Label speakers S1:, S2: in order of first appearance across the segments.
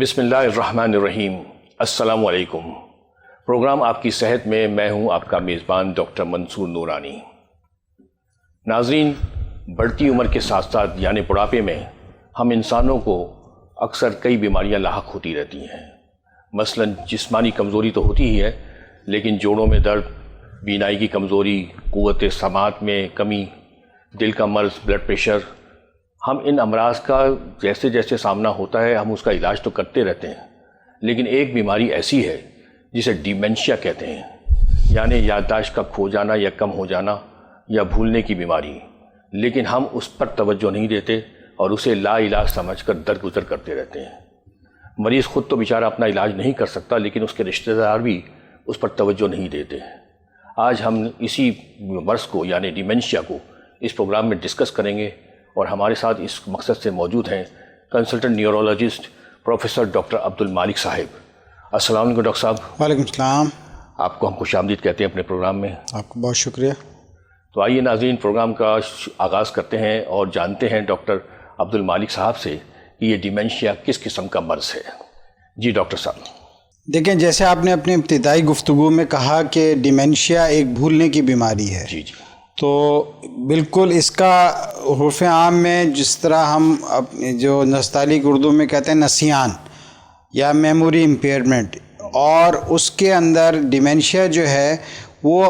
S1: بسم اللہ الرحمن الرحیم۔ السلام علیکم۔ پروگرام آپ کی صحت میں میں ہوں آپ کا میزبان ڈاکٹر منصور نورانی۔ ناظرین، بڑھتی عمر کے ساتھ ساتھ یعنی بڑھاپے میں ہم انسانوں کو اکثر کئی بیماریاں لاحق ہوتی رہتی ہیں۔ مثلاً جسمانی کمزوری تو ہوتی ہی ہے، لیکن جوڑوں میں درد، بینائی کی کمزوری، قوت سماعت میں کمی، دل کا مرض، بلڈ پریشر، ہم ان امراض کا جیسے جیسے سامنا ہوتا ہے ہم اس کا علاج تو کرتے رہتے ہیں، لیکن ایک بیماری ایسی ہے جسے ڈیمنشیا کہتے ہیں، یعنی یادداشت کا کھو جانا یا کم ہو جانا یا بھولنے کی بیماری، لیکن ہم اس پر توجہ نہیں دیتے اور اسے لا علاج سمجھ کر درگزر کرتے رہتے ہیں۔ مریض خود تو بیچارہ اپنا علاج نہیں کر سکتا، لیکن اس کے رشتہ دار بھی اس پر توجہ نہیں دیتے۔ آج ہم اسی مرض کو یعنی ڈیمنشیا کو اس پروگرام میں ڈسکس کریں گے، اور ہمارے ساتھ اس مقصد سے موجود ہیں consultant neurologist professor doctor Abdul Malik صاحب۔ السلام علیکم ڈاکٹر صاحب۔
S2: وعلیکم السلام۔
S1: آپ کو ہم خوش آمدید کہتے ہیں اپنے پروگرام میں۔
S2: آپ کو بہت شکریہ۔
S1: تو آئیے ناظرین، پروگرام کا آغاز کرتے ہیں اور جانتے ہیں ڈاکٹر عبدالمالک صاحب سے کہ یہ ڈیمنشیا کس قسم کا مرض ہے۔ جی ڈاکٹر صاحب۔
S2: دیکھیں، جیسے آپ نے اپنی ابتدائی گفتگو میں کہا کہ ڈیمنشیا ایک بھولنے کی بیماری ہے،
S1: جی جی،
S2: تو بالکل اس کا حروف عام میں جس طرح ہم جو نستعلیق اردو میں کہتے ہیں نسیان یا میموری امپیئرمنٹ، اور اس کے اندر ڈیمنشیا جو ہے وہ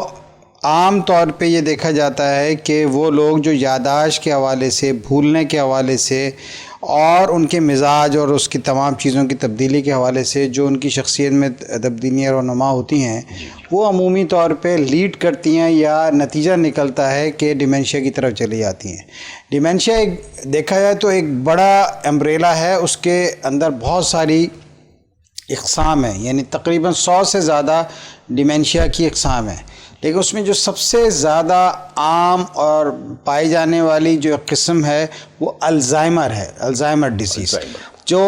S2: عام طور پہ یہ دیکھا جاتا ہے کہ وہ لوگ جو یادداشت کے حوالے سے، بھولنے کے حوالے سے اور ان کے مزاج اور اس کی تمام چیزوں کی تبدیلی کے حوالے سے جو ان کی شخصیت میں تبدیلیاں اور نما ہوتی ہیں، وہ عمومی طور پہ لیڈ کرتی ہیں یا نتیجہ نکلتا ہے کہ ڈیمنشیا کی طرف چلی جاتی ہیں۔ ڈیمنشیا ایک دیکھا جائے تو ایک بڑا امبریلا ہے، اس کے اندر بہت ساری اقسام ہیں، یعنی تقریباً 100 سے زیادہ ڈیمنشیا کی اقسام ہیں، لیکن اس میں جو سب سے زیادہ عام اور پائی جانے والی جو قسم ہے وہ الزائمر ہے، الزائمر ڈیزیز، جو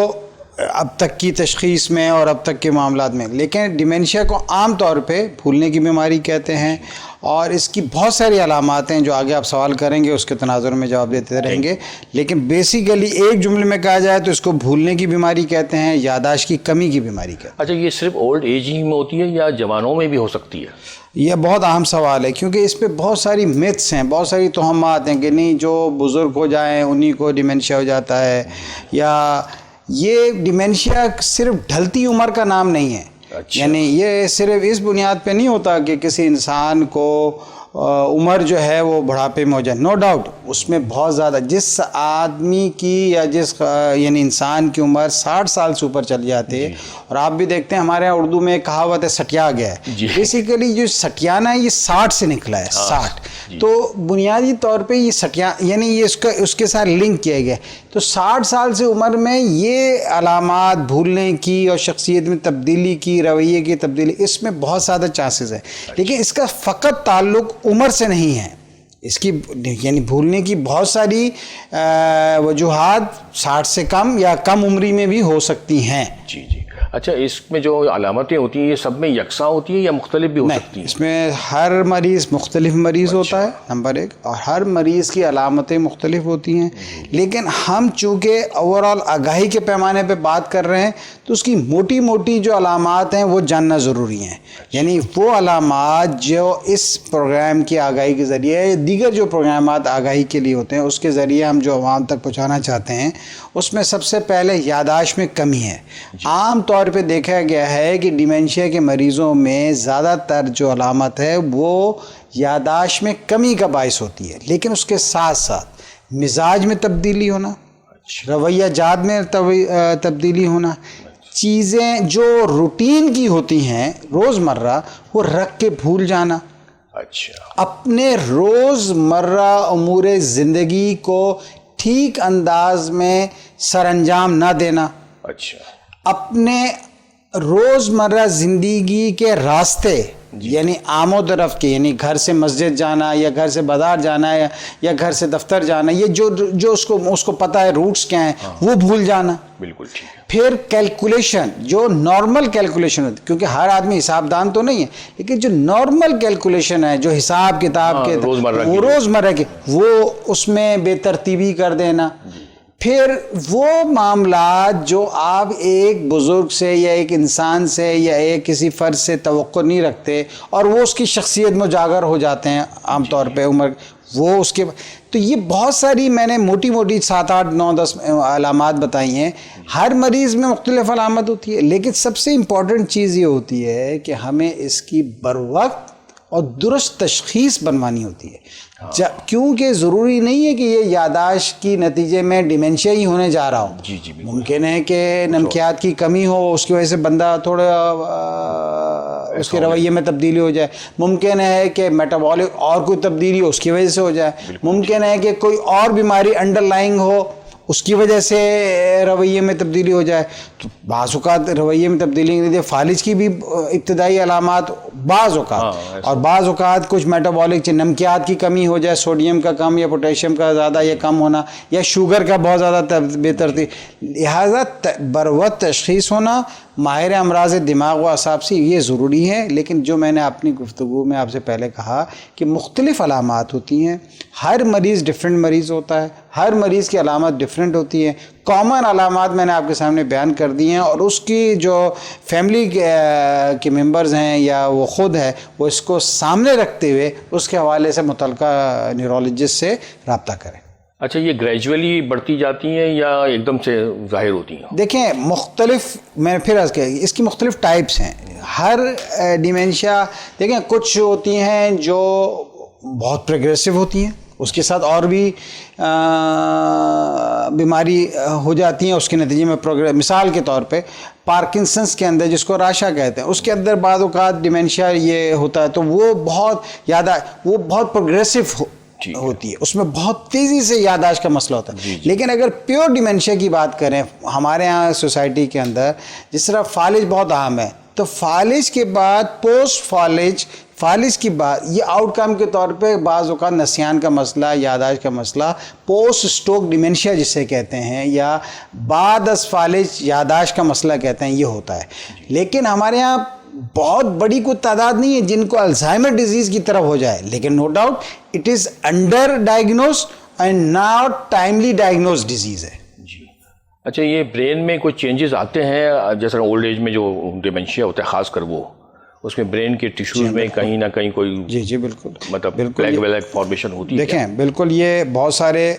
S2: اب تک کی تشخیص میں اور اب تک کے معاملات میں، لیکن ڈیمنشیا کو عام طور پہ بھولنے کی بیماری کہتے ہیں، اور اس کی بہت ساری علامات ہیں جو آگے آپ سوال کریں گے اس کے تناظر میں جواب دیتے رہیں گے، لیکن بیسیکلی ایک جملے میں کہا جائے تو اس کو بھولنے کی بیماری کہتے ہیں، یادداشت کی کمی کی بیماری کہتے ہیں۔
S1: اچھا، یہ صرف اولڈ ایج ہی میں ہوتی ہے یا جوانوں میں بھی ہو سکتی ہے؟
S2: یہ بہت اہم سوال ہے، کیونکہ اس پہ بہت ساری میتھس ہیں، بہت ساری توہمات ہیں کہ نہیں جو بزرگ ہو جائیں انہی کو ڈیمنشیا ہو جاتا ہے، یا یہ ڈیمنشیا صرف ڈھلتی عمر کا نام نہیں ہے۔
S1: اچھا۔
S2: یعنی یہ صرف اس بنیاد پہ نہیں ہوتا کہ کسی انسان کو عمر جو ہے وہ بڑھاپے میں ہو جائے، نو ڈاؤٹ اس میں بہت زیادہ، جس آدمی کی یا جس یعنی انسان کی عمر 60 سال سے اوپر چل جاتی ہے، اور آپ بھی دیکھتے ہیں ہمارے یہاں اردو میں ایک کہاوت ہے سٹیا گیا ہے، بیسیکلی جو سٹیانا ہے یہ 60 سے نکلا ہے، 60، تو بنیادی طور پہ یہ سٹیا یعنی یہ اس کے ساتھ لنک کیا گیا ہے، تو 60 سال سے عمر میں یہ علامات بھولنے کی اور شخصیت میں تبدیلی کی، رویے کی تبدیلی، اس میں بہت زیادہ چانسز ہیں، لیکن اس کا فقط تعلق عمر سے نہیں ہے، اس کی یعنی بھولنے کی بہت ساری وجوہات 60 سے کم یا کم عمری میں بھی ہو سکتی ہیں۔
S1: جی جی۔ اچھا، اس میں جو علامتیں ہوتی ہیں یہ سب میں یکساں ہوتی ہیں یا مختلف بھی ہو سکتی ہیں؟
S2: اس میں ہر مریض مختلف مریض ہوتا ہے، نمبر ایک، اور ہر مریض کی علامتیں مختلف ہوتی ہیں، لیکن ہم چونکہ اوورآل آگاہی کے پیمانے پہ بات کر رہے ہیں تو اس کی موٹی موٹی جو علامات ہیں وہ جاننا ضروری ہیں، یعنی وہ علامات جو اس پروگرام کی آگاہی کے ذریعے یا دیگر جو پروگرامات آگاہی کے لیے ہوتے ہیں اس کے ذریعے ہم جو عوام تک پہنچانا چاہتے ہیں، اس میں سب سے پہلے یادداشت میں کمی ہے۔ عام طور پہ دیکھا گیا ہے کہ ڈیمنشیا کے مریضوں میں زیادہ تر جو علامت ہے وہ یادداشت میں کمی کا باعث ہوتی ہے، لیکن اس کے ساتھ ساتھ مزاج میں تبدیلی ہونا، رویہ جات میں تبدیلی ہونا، چیزیں جو روٹین کی ہوتی ہیں روزمرہ وہ رکھ کے بھول جانا،
S1: اچھا،
S2: اپنے روزمرہ امور زندگی کو ٹھیک انداز میں سر انجام نہ دینا،
S1: اچھا،
S2: اپنے روزمرہ زندگی کے راستے یعنی آمد و رفت کے، یعنی گھر سے مسجد جانا یا گھر سے بازار جانا یا گھر سے دفتر جانا، یہ جو اس کو پتہ ہے روٹس کیا ہیں وہ بھول جانا۔
S1: بالکل ٹھیک ہے۔
S2: پھر کیلکولیشن، جو نارمل کیلکولیشن ہوتی ہے، کیونکہ ہر آدمی حساب دان تو نہیں ہے، لیکن جو نارمل کیلکولیشن ہے، جو حساب کتاب کے
S1: روزمرہ
S2: کی وہ اس میں بے ترتیبی کر دینا۔ پھر وہ معاملات جو آپ ایک بزرگ سے یا ایک انسان سے یا ایک کسی فرد سے توقع نہیں رکھتے اور وہ اس کی شخصیت میں اجاگر ہو جاتے ہیں عام طور پہ عمر وہ اس کے، تو یہ بہت ساری میں نے موٹی 7 8 9 10 علامات بتائی ہیں. ہر مریض میں مختلف علامت ہوتی ہے، لیکن سب سے امپورٹنٹ چیز یہ ہوتی ہے کہ ہمیں اس کی بروقت اور درست تشخیص بنوانی ہوتی ہے. کیونکہ ضروری نہیں ہے کہ یہ یاداشت کی نتیجے میں ڈیمینشیا ہی ہونے جا رہا ہو. ممکن ہے کہ نمکیات کی کمی ہو، اس کی وجہ سے بندہ تھوڑا اس کے رویے میں تبدیلی ہو جائے. ممکن ہے کہ میٹابولک اور کوئی تبدیلی ہو، اس کی وجہ سے ہو جائے. ممکن ہے کہ کوئی اور بیماری انڈر لائنگ ہو، اس کی وجہ سے رویے میں تبدیلی ہو جائے. تو بعض اوقات رویے میں تبدیلی نہیں دے، فالج کی بھی ابتدائی علامات بعض اوقات، اور بعض اوقات کچھ میٹابولک نمکیات کی کمی ہو جائے، سوڈیم کا کم یا پوٹیشیم کا زیادہ یا کم ہونا، یا شوگر کا بہت زیادہ بے ترتیب. لہٰذا بروقت تشخیص ہونا ماہر امراض دماغ و اعصاب سے یہ ضروری ہے. لیکن جو میں نے اپنی گفتگو میں آپ سے پہلے کہا کہ مختلف علامات ہوتی ہیں، ہر مریض ڈفرینٹ مریض ہوتا ہے، ہر مریض کی علامات ڈفرینٹ ہوتی ہیں. کامن علامات میں نے آپ کے سامنے بیان کر دی ہیں، اور اس کی جو فیملی کے ممبرز ہیں یا وہ خود ہے وہ اس کو سامنے رکھتے ہوئے اس کے حوالے سے متعلقہ نیورولوجسٹ سے رابطہ کریں.
S1: اچھا، یہ گریجولی بڑھتی جاتی ہیں یا ایک دم سے ظاہر ہوتی ہیں؟
S2: دیکھیں مختلف، میں پھر اس کی مختلف ٹائپس ہیں. ہر ڈیمینشیا دیکھیں کچھ ہوتی ہیں جو بہت پروگریسو ہوتی ہیں، اس کے ساتھ اور بھی بیماری ہو جاتی ہیں اس کے نتیجے میں مثال کے طور پہ پارکنسنس کے اندر جس کو راشا کہتے ہیں، اس کے اندر بعض اوقات ڈیمینشیا یہ ہوتا ہے تو وہ بہت پروگریسو ہوتی ہے، اس میں بہت تیزی سے یاداشت کا مسئلہ ہوتا ہے. لیکن اگر پیور ڈیمینشیا کی بات کریں ہمارے ہاں سوسائٹی کے اندر، جس طرح فالج بہت عام ہے، تو فالج کے بعد پوسٹ فالج کی بات یہ آؤٹ کم کے طور پہ بعض اوقات نسیان کا مسئلہ، یاداشت کا مسئلہ، پوسٹ اسٹروک ڈیمینشیا جسے کہتے ہیں، یا بعد از فالج یاداشت کا مسئلہ کہتے ہیں، یہ ہوتا ہے. لیکن ہمارے ہاں بہت بڑی کوئی تعداد نہیں ہے جن کو الزائمر ڈیزیز کی طرف ہو جائے، لیکن no doubt it is under diagnose and not timely diagnose disease ہے.
S1: اچھا، یہ برین میں کوئی چینجز آتے ہیں جیسا اولڈ ایج میں جو ڈیمینشیا ہوتا ہے، خاص کر وہ اس میں برین کے ٹیشوز میں کہیں نہ کہیں کوئی
S2: جی بالکل
S1: مطلب بلیک فارمیشن ہوتی ہے؟
S2: دیکھیں بالکل یہ بہت سارے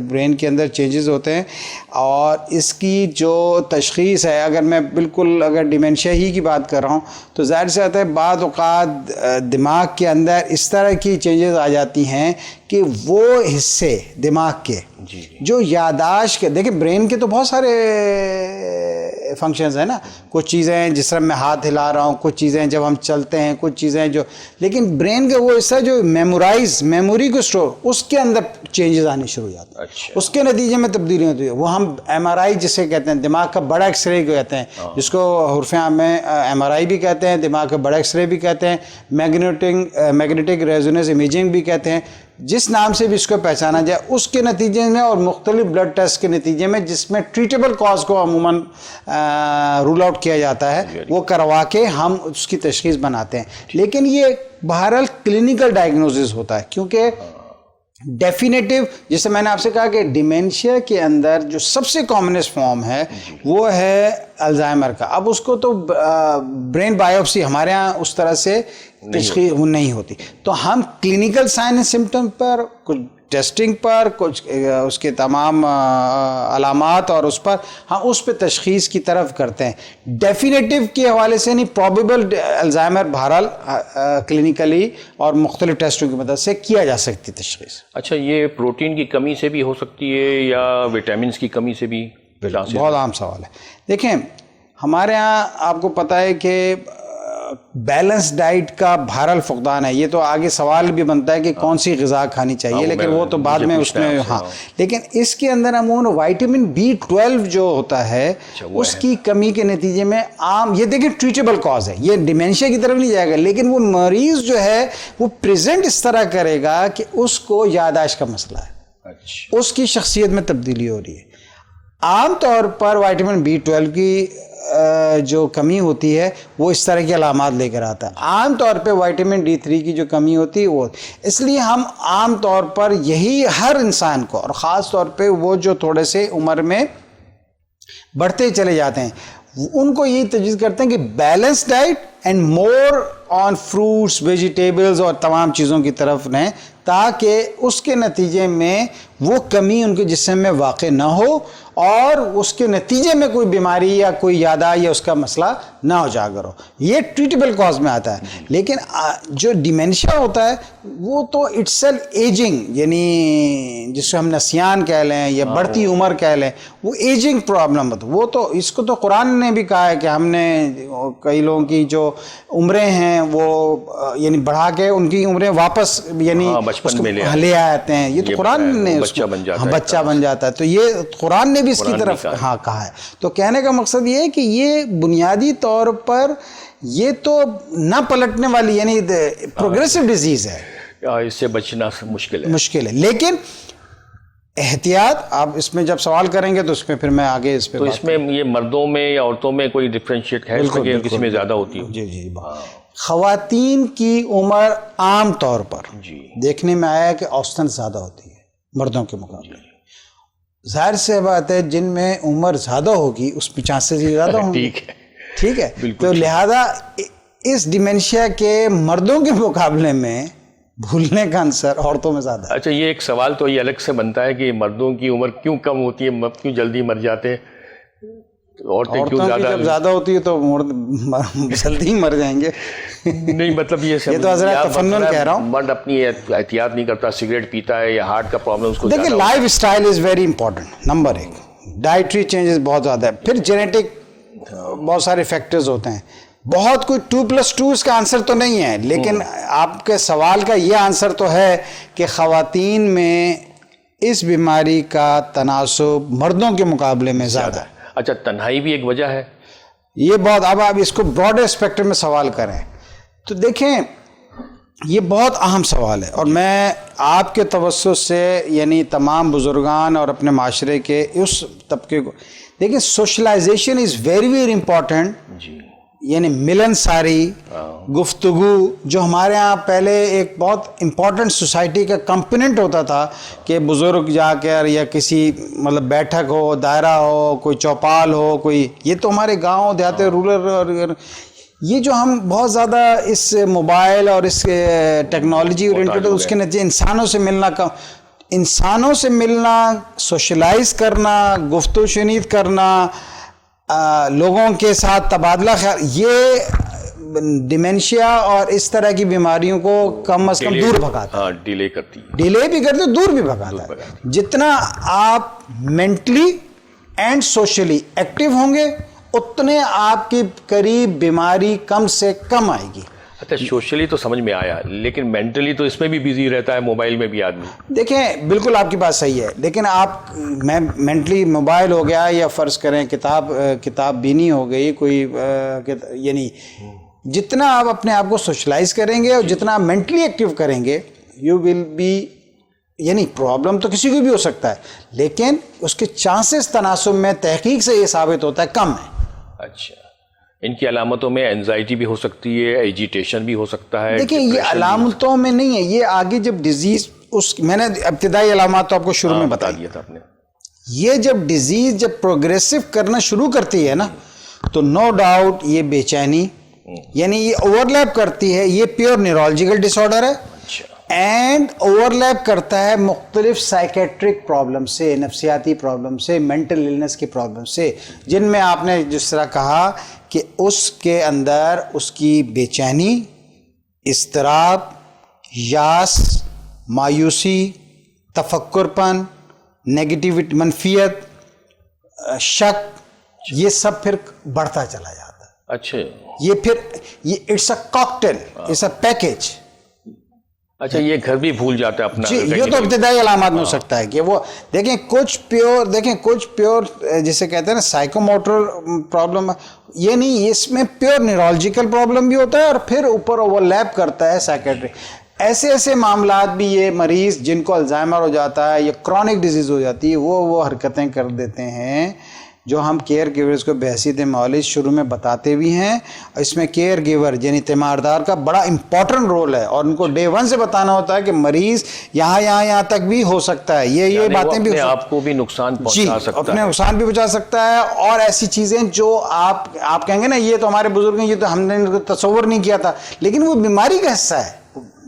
S2: برین کے اندر چینجز ہوتے ہیں، اور اس کی جو تشخیص ہے اگر ڈیمینشیا ہی کی بات کر رہا ہوں تو ظاہر سے آتا ہے بعض اوقات دماغ کے اندر اس طرح کی چینجز آ جاتی ہیں کہ وہ حصے دماغ کے جو یاداشت کے، دیکھیں برین کے تو بہت سارے فنکشنز ہیں نا، کچھ چیزیں جس طرح میں ہاتھ ہلا رہا ہوں، کچھ چیزیں جب ہم چلتے ہیں، کچھ چیزیں لیکن برین کا وہ حصہ جو میموری کو اسٹور، اس کے اندر چینجز آنے شروع ہو جاتے ہیں. اس کے نتیجے میں تبدیلی ہوتی ہے. وہ ہم ایم آر آئی جسے کہتے ہیں، دماغ کا بڑا ایکس رے کو کہتے ہیں، جس کو حرف عام میں ایم آر آئی بھی کہتے ہیں، دماغ کا بڑا ایکس رے بھی کہتے ہیں، میگنیٹک ریزوننس امیجنگ بھی کہتے ہیں، جس نام سے بھی اس کو پہچانا جائے. اس کے نتیجے میں اور مختلف بلڈ ٹیسٹ کے نتیجے میں جس میں ٹریٹیبل کاز کو عموماً رول آؤٹ کیا جاتا ہے، وہ کروا کے ہم اس کی تشخیص بناتے ہیں. لیکن یہ بہرحال کلینکل ڈائگنوسس ہوتا ہے، کیونکہ ڈیفینیٹیو جیسے میں نے آپ سے کہا کہ ڈیمینشیا کے اندر جو سب سے کامنسٹ فارم ہے وہ ہے الزائمر کا. اب اس کو تو برین بایوپسی ہمارے ہاں اس طرح سے تشخیص نہیں ہوتی، تو ہم کلینکل سائن اینڈ سمٹم پر، کچھ ٹیسٹنگ پر، کچھ اس کے تمام علامات اور اس پر ہم اس پہ تشخیص کی طرف کرتے ہیں. ڈیفینیٹیو کے حوالے سے نہیں، پروبیبل الزائمر بہرحال کلینکلی اور مختلف ٹیسٹوں کی مدد سے کیا جا سکتی تشخیص.
S1: اچھا، یہ پروٹین کی کمی سے بھی ہو سکتی ہے یا وٹامنس کی کمی سے بھی؟
S2: بہت عام سوال ہے. دیکھیں ہمارے ہاں آپ کو پتہ ہے کہ بیلنس ڈائٹ کا بہرحال فقدان ہے. یہ تو آگے سوال بھی بنتا ہے کہ کون سی غذا کھانی چاہیے، لیکن وہ تو بعد میں اس میں لیکن اس کے اندر عموماً وائٹامن B12 جو ہوتا ہے اس کی کمی کے نتیجے میں عام، یہ دیکھیں ٹریٹیبل کاز ہے، یہ ڈیمینشیا کی طرف نہیں جائے گا، لیکن وہ مریض جو ہے وہ پریزنٹ اس طرح کرے گا کہ اس کو یاداشت کا مسئلہ ہے، اس کی شخصیت میں تبدیلی ہو رہی ہے. عام طور پر وائٹامن B12 کی جو کمی ہوتی ہے وہ اس طرح کی علامات لے کر آتا ہے. عام طور پہ وائٹامن D3 کی جو کمی ہوتی ہے وہ اس لیے ہم عام طور پر یہی ہر انسان کو، اور خاص طور پہ وہ جو تھوڑے سے عمر میں بڑھتے چلے جاتے ہیں، ان کو یہی تجویز کرتے ہیں کہ balance diet and more on fruits vegetables اور تمام چیزوں کی طرف رہیں، تاکہ اس کے نتیجے میں وہ کمی ان کے جسم میں واقع نہ ہو اور اس کے نتیجے میں کوئی بیماری یا کوئی یادہ یا اس کا مسئلہ نہ اجاگر ہو. یہ ٹریٹیبل کاز میں آتا ہے. لیکن جو ڈیمینشیا ہوتا ہے وہ تو اٹس سیلف ایجنگ، یعنی جس کو ہم نسیان کہہ لیں یا بڑھتی عمر کہہ لیں، وہ ایجنگ پرابلم ہوتا ہے. وہ تو اس کو تو قرآن نے بھی کہا ہے کہ ہم نے کئی لوگوں کی جو عمریں ہیں وہ یعنی بڑھا کے ان کی عمریں واپس یعنی
S1: بچپن میں
S2: لے آتے ہیں. یہ تو قرآن نے بچہ بن جاتا ہے. تو یہ قرآن نے بھی اس کی طرف کہا ہے. تو کہنے کا مقصد یہ ہے کہ یہ بنیادی طور پر یہ تو نہ پلٹنے والی یعنی پروگریسو ڈیزیز ہے،
S1: اس سے بچنا مشکل ہے.
S2: لیکن احتیاط آپ اس میں جب سوال کریں گے تو اس میں پھر میں آگے اس پہ
S1: تو اس میں یہ مردوں میں یا عورتوں میں کوئی ڈفرینشیٹ ہے کہ کسی میں زیادہ ہوتی ہے؟
S2: جی خواتین کی عمر عام طور پر دیکھنے میں آیا ہے کہ اوسطاً زیادہ ہوتی ہے مردوں کے مقابلے. ظاہر سے بات ہے جن میں عمر زیادہ ہوگی اس میں چانسز زیادہ ہوں گے. ٹھیک ہے. تو لہذا اس ڈیمینشیا کے مردوں کے مقابلے میں بھولنے کا عنصر عورتوں میں زیادہ ہے.
S1: اچھا، یہ ایک سوال تو یہ الگ سے بنتا ہے کہ مردوں کی عمر کیوں کم ہوتی ہے، کیوں جلدی مر جاتے ہیں، عورتیں کیوں زیادہ؟
S2: جب زیادہ ہوتی ہے تو جلدی ہی مر جائیں گے.
S1: نہیں مطلب یہ
S2: تو حضرت تفنن کہہ رہا ہوں.
S1: مرد اپنی احتیاط نہیں کرتا، سگریٹ پیتا ہے یا ہارٹ کا پرابلم اس کو.
S2: دیکھیں life style is very important. Number 1 dietary changes بہت زیادہ ہے. پھر جینیٹک بہت سارے فیکٹرز ہوتے ہیں. بہت کوئی 2+2 اس کا آنسر تو نہیں ہے، لیکن آپ کے سوال کا یہ آنسر تو ہے کہ خواتین میں اس بیماری کا تناسب مردوں کے مقابلے میں زیادہ ہے.
S1: اچھا، تنہائی بھی ایک وجہ ہے
S2: یہ بہت. اب آپ اس کو براڈر اسپیکٹرم میں سوال کریں تو دیکھیں یہ بہت اہم سوال ہے، اور میں آپ کے توسط سے یعنی تمام بزرگان اور اپنے معاشرے کے اس طبقے کو دیکھیں. Socialization is very very important. یعنی ملن ساری گفتگو جو ہمارے ہاں پہلے ایک بہت امپورٹنٹ سوسائٹی کا کمپوننٹ ہوتا تھا کہ بزرگ جا کر یا کسی مطلب بیٹھک ہو، دائرہ ہو، کوئی چوپال ہو، کوئی، یہ تو ہمارے گاؤں دیہات رورل، اور یہ جو ہم بہت زیادہ اس موبائل اور اس ٹیکنالوجی اورینٹڈ اس کے نتیجے انسانوں سے ملنا، سوشلائز کرنا، گفتگو شنید کرنا، لوگوں کے ساتھ تبادلہ خیال، یہ ڈیمینشیا اور اس طرح کی بیماریوں کو کم از کم دور بھگاتا ہے.
S1: ڈیلے کرتی ہے،
S2: ڈیلے بھی کرتے، دور بھی بھگاتا ہے. جتنا آپ مینٹلی اینڈ سوشلی ایکٹیو ہوں گے اتنے آپ کی قریب بیماری کم سے کم آئے گی.
S1: اچھا، سوشلی تو سمجھ میں آیا، لیکن مینٹلی تو اس میں بھی بیزی رہتا ہے، موبائل میں بھی آدمی. دیکھیں
S2: بالکل آپ کی بات صحیح ہے، لیکن آپ مینٹلی موبائل ہو گیا یا فرض کریں کتاب بینی ہو گئی کوئی، یعنی جتنا آپ اپنے آپ کو سوشلائز کریں گے اور جتنا آپ مینٹلی ایکٹیو کریں گے یو ول بی، یعنی پرابلم تو کسی کو بھی ہو سکتا ہے لیکن اس کے چانسز تناسب میں تحقیق سے یہ ثابت ہوتا ہے کم ہے.
S1: اچھا، ان کی علامتوں میں اینزائٹی بھی ہو سکتی ہے، ایجیٹیشن بھی ہو سکتا ہے.
S2: دیکھیں یہ علامتوں میں نہیں ہے، یہ آگے جب ڈیزیز میں نے ابتدائی علامات تو آپ کو شروع میں بتا دیا تھا. یہ جب ڈیزیز جب پروگریسو کرنا شروع کرتی ہے نا تو نو ڈاؤٹ یہ بے چینی، یعنی یہ اوور لیپ کرتی ہے، یہ پیور نیورولوجیکل ڈس آرڈر ہے اینڈ اوور لیپ کرتا ہے مختلف سائیکیٹرک پرابلم سے، نفسیاتی پرابلم سے، مینٹل النس کی پرابلم سے، جن میں آپ نے جس طرح کہا کہ اس کے اندر اس کی بے چینی، اضطراب، یاس، مایوسی، تفکر پن، نیگیٹیوٹی، منفیت، شک، یہ سب پھر بڑھتا چلا جاتا ہے.
S1: اچھا،
S2: یہ پھر یہ it's a cocktail, it's a package.
S1: اچھا، یہ گھر بھی بھول جاتا ہے اپنا.
S2: جی، یہ تو ابتدائی علامات میں ہو سکتا ہے کہ وہ دیکھیں کچھ پیور جسے کہتے ہیں نا سائیکو موٹر پرابلم، یہ نہیں، اس میں پیور نیورولوجیکل پرابلم بھی ہوتا ہے اور پھر اوپر اوور لیپ کرتا ہے سائیکیٹری. ایسے معاملات بھی یہ مریض جن کو الزائمر ہو جاتا ہے یا کرونک ڈیزیز ہو جاتی ہے وہ حرکتیں کر دیتے ہیں جو ہم کیئر گیورز کو بحیثیت معالج شروع میں بتاتے بھی ہیں. اس میں کیئر گیور یعنی تیماردار کا بڑا امپورٹنٹ رول ہے, اور ان کو ڈے 1 سے بتانا ہوتا ہے کہ مریض یہاں تک بھی ہو سکتا ہے, یہ باتیں بھی
S1: آپ کو بھی نقصان پہنچا سکتا ہے,
S2: اپنے نقصان بھی پہنچا سکتا ہے. اور ایسی چیزیں جو آپ کہیں گے نا یہ تو ہمارے بزرگ ہیں, یہ تو ہم نے تصور نہیں کیا تھا, لیکن وہ بیماری کا حصہ ہے.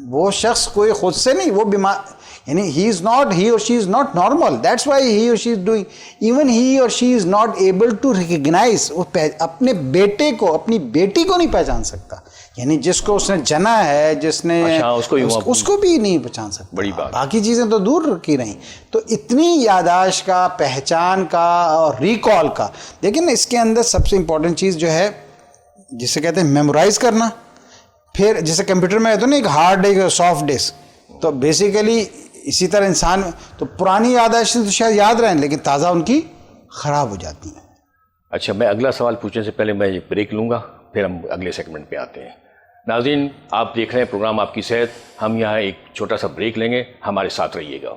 S2: وہ شخص کوئی خود سے نہیں, وہ بیمار یعنی he or she is not normal, that's why he or she is doing, even he or she is not able to recognize, وہ اپنے بیٹے کو اپنی بیٹی کو نہیں پہچان سکتا, یعنی جس کو اس نے جنا ہے, جس نے اس کو بھی نہیں پہچان سکتا.
S1: بڑی بات,
S2: باقی چیزیں تو دور رکھی رہیں. تو اتنی یاداشت کا, پہچان کا اور ریکال کا. لیکن اس کے اندر سب سے امپورٹنٹ چیز جو ہے جسے کہتے ہیں میمورائز کرنا, پھر جیسے کمپیوٹر میں ہے نا ایک ہارڈ ڈسک سافٹ ڈسک, تو بیسیکلی اسی طرح انسان تو پرانی یاداشتیں تو شاید یاد رہیں لیکن تازہ ان کی خراب ہو جاتی ہیں.
S1: اچھا, میں اگلا سوال پوچھنے سے پہلے میں ایک بریک لوں گا, پھر ہم اگلے سیگمنٹ پہ آتے ہیں. ناظرین, آپ دیکھ رہے ہیں پروگرام آپ کی صحت. ہم یہاں ایک چھوٹا سا بریک لیں گے, ہمارے ساتھ رہیے گا.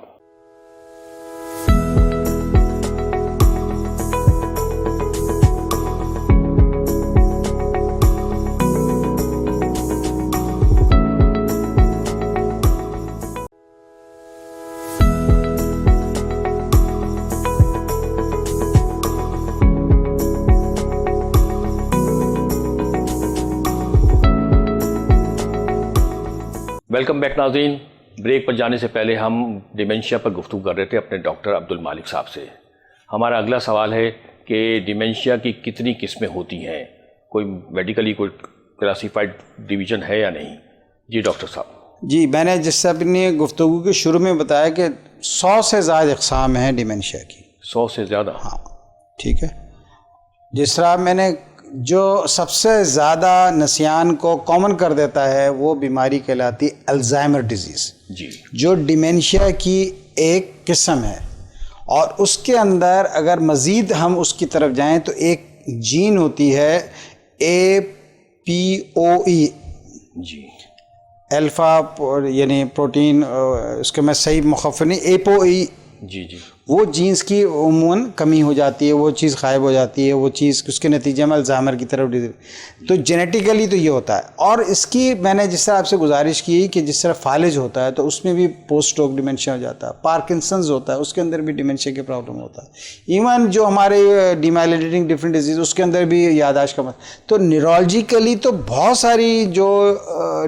S1: ویلکم بیک ناظرین. بریک پر جانے سے پہلے ہم ڈیمینشیا پر گفتگو کر رہے تھے اپنے ڈاکٹر عبد المالک صاحب سے. ہمارا اگلا سوال ہے کہ ڈیمینشیا کی کتنی قسمیں ہوتی ہیں, کوئی میڈیکلی کوئی کلاسیفائڈ ڈویژن ہے یا نہیں؟ جی ڈاکٹر صاحب.
S2: جی, میں نے جس سے اپنی گفتگو کے شروع میں بتایا کہ 100 سے زائد اقسام ہیں ڈیمینشیا کی.
S1: 100 سے زیادہ؟
S2: ہاں ٹھیک ہے. جس طرح میں نے جو سب سے زیادہ نسیان کو کامن کر دیتا ہے وہ بیماری کہلاتی الزائمر ڈیزیز,
S1: جی, جو
S2: ڈیمینشیا کی ایک قسم ہے. اور اس کے اندر اگر مزید ہم اس کی طرف جائیں تو ایک جین ہوتی ہے APOE,
S1: جی,
S2: الفا یعنی پروٹین, اس کے میں صحیح مخفف نہیں, APOE,
S1: جی جی,
S2: وہ جینس کی عموماً کمی ہو جاتی ہے, وہ چیز غائب ہو جاتی ہے, وہ چیز اس کے نتیجے میں الزائمر کی طرف. تو جینیٹیکلی تو یہ ہوتا ہے. اور اس کی میں نے جس طرح آپ سے گزارش کی کہ جس طرح فالج ہوتا ہے تو اس میں بھی پوسٹ اسٹروک ڈیمینشیا ہو جاتا ہے. پارکنسنز ہوتا ہے, اس کے اندر بھی ڈیمینشیا کی پرابلم ہوتا ہے. ایون جو ہمارے ڈیمائلیٹنگ ڈفرینٹ ڈیزیز, اس کے اندر بھی یاداشت کا تو نیورولوجیکلی تو بہت ساری جو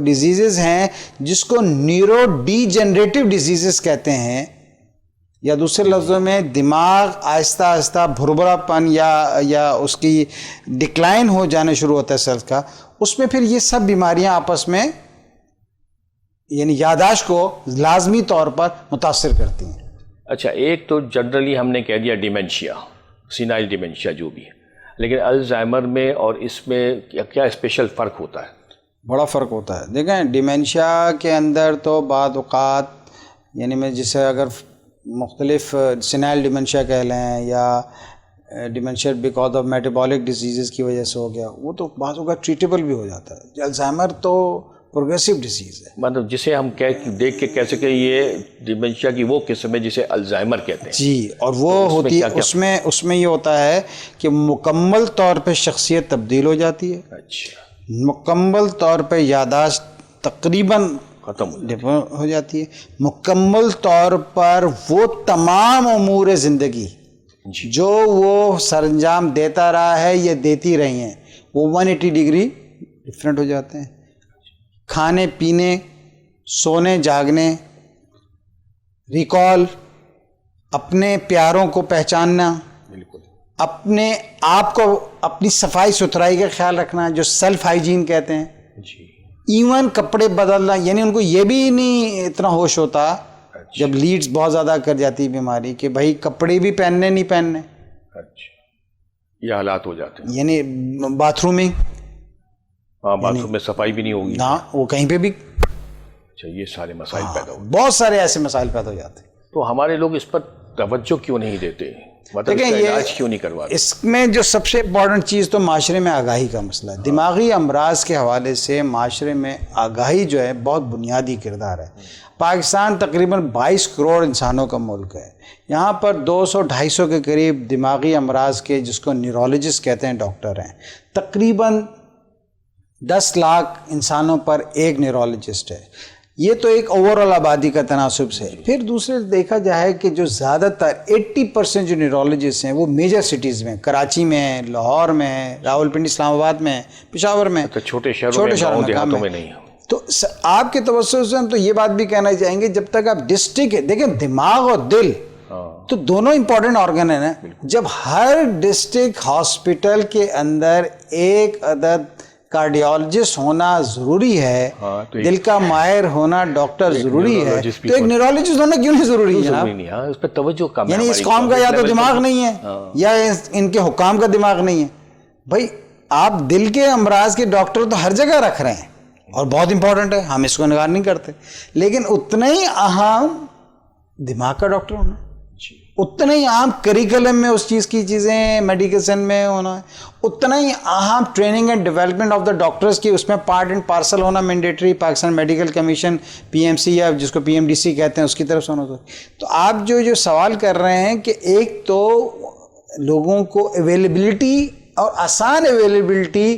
S2: ڈیزیزز ہیں جس کو نیورو ڈی جنریٹو ڈیزیزز کہتے ہیں, یا دوسرے لفظوں میں دماغ آہستہ آہستہ بھربھرا پن یا اس کی ڈکلائن ہو جانا شروع ہوتا ہے سیلز کا, اس میں پھر یہ سب بیماریاں آپس میں یعنی یاداشت کو لازمی طور پر متاثر کرتی ہیں.
S1: اچھا, ایک تو جنرلی ہم نے کہہ دیا ڈیمینشیا, سینائل ڈیمینشیا جو بھی ہے, لیکن الزائمر میں اور اس میں کیا اسپیشل فرق ہوتا ہے؟
S2: بڑا فرق ہوتا ہے. دیکھیں ڈیمینشیا کے اندر تو بعض اوقات یعنی میں جسے اگر مختلف سینائل ڈیمینشیا کہہ لیں یا ڈیمینشیا بیکاز آف میٹابولک ڈیزیزز کی وجہ سے ہو گیا, وہ تو بعض اوقات ٹریٹیبل بھی ہو جاتا ہے. الزائمر تو پروگریسو ڈیزیز ہے,
S1: مطلب جسے ہم دیکھ کے کہہ سکیں یہ ڈیمینشیا کی وہ قسم ہے جسے الزائمر کہتے ہیں.
S2: جی, اور وہ ہوتی ہے اس میں یہ ہوتا ہے کہ مکمل طور پہ شخصیت تبدیل ہو جاتی ہے.
S1: اچھا,
S2: مکمل طور پہ یاداشت تقریباً
S1: ختم
S2: ہو جاتی ہے. مکمل طور پر وہ تمام امور زندگی جو وہ سر انجام دیتا رہا ہے یا دیتی رہی ہیں وہ 180 ڈگری ڈفرینٹ ہو جاتے ہیں. کھانے پینے, سونے جاگنے, ریکال, اپنے پیاروں کو پہچاننا,
S1: بالکل
S2: اپنے آپ کو اپنی صفائی ستھرائی کا خیال رکھنا جو سیلف ہائیجین کہتے ہیں,
S1: جی,
S2: ایون کپڑے بدلنا, یعنی ان کو یہ بھی نہیں اتنا ہوش ہوتا جب لیڈز بہت زیادہ کر جاتی بیماری کہ بھائی کپڑے بھی پہننے نہیں پہننے.
S1: اچھا, یہ حالات ہو جاتے ہیں.
S2: یعنی باتھ رومنگ,
S1: ہاں باتھ روم میں صفائی بھی نہیں ہوگی,
S2: ہاں وہ کہیں پہ بھی.
S1: اچھا, یہ سارے مسائل پیدا ہو,
S2: بہت سارے ایسے مسائل پیدا ہو جاتے ہیں.
S1: تو ہمارے لوگ اس پر توجہ کیوں نہیں دیتے؟ مطلب اس کا علاج کیوں نہیں کرواتے؟
S2: اس میں جو سب سے امپورٹنٹ چیز تو معاشرے میں آگاہی کا مسئلہ ہے. دماغی امراض کے حوالے سے معاشرے میں آگاہی جو ہے بہت بنیادی کردار ہے. پاکستان تقریباً 22 کروڑ انسانوں کا ملک ہے. یہاں پر 200-250 کے قریب دماغی امراض کے جس کو نیورولوجسٹ کہتے ہیں ڈاکٹر ہیں. تقریباً 10 لاکھ انسانوں پر ایک نیورولوجسٹ ہے. یہ تو ایک اوور آل آبادی کا تناسب سے. پھر دوسرے دیکھا جائے کہ جو زیادہ تر 80% جو نیورولوجسٹ ہیں وہ میجر سٹیز میں، کراچی میں، لاہور میں، راولپنڈی، اسلام آباد میں، پشاور میں،
S1: چھوٹے شہروں دیہاتوں میں نہیں.
S2: تو آپ کے توسط سے ہم تو یہ بات بھی کہنا چاہیں گے جب تک آپ ڈسٹرکٹ دیکھیں، دماغ اور دل تو دونوں امپورٹنٹ آرگن ہیں نا. جب ہر ڈسٹرکٹ ہاسپٹل کے اندر ایک عدد کارڈیالوجسٹ ہونا ضروری ہے، دل کا ماہر ہونا ڈاکٹر ضروری ہے، تو ایک نیورولوجسٹ ہونا کیوں نہیں ضروری ہے جناب؟
S1: اس پہ توجہ کم ہے.
S2: یعنی اس قوم کا یا تو دماغ نہیں ہے یا ان کے حکام کا دماغ نہیں ہے. بھائی آپ دل کے امراض کے ڈاکٹر تو ہر جگہ رکھ رہے ہیں اور بہت امپورٹنٹ ہے، ہم اس کو انکار نہیں کرتے، لیکن اتنا ہی اہم دماغ کا ڈاکٹر ہونا، اتنا ہی اہم کریکلم میں اس چیز کی چیزیں میڈیکیشن میں ہونا ہے، اتنا ہی اہم training and development of the doctors کی اس میں پارٹ اینڈ پارسل ہونا mandatory. Pakistan medical commission PMC یا جس کو PMDC کہتے ہیں اس کی طرف سے ہونا ضروری. تو آپ جو سوال کر رہے ہیں کہ ایک تو لوگوں کو اویلیبلٹی اور آسان اویلیبلٹی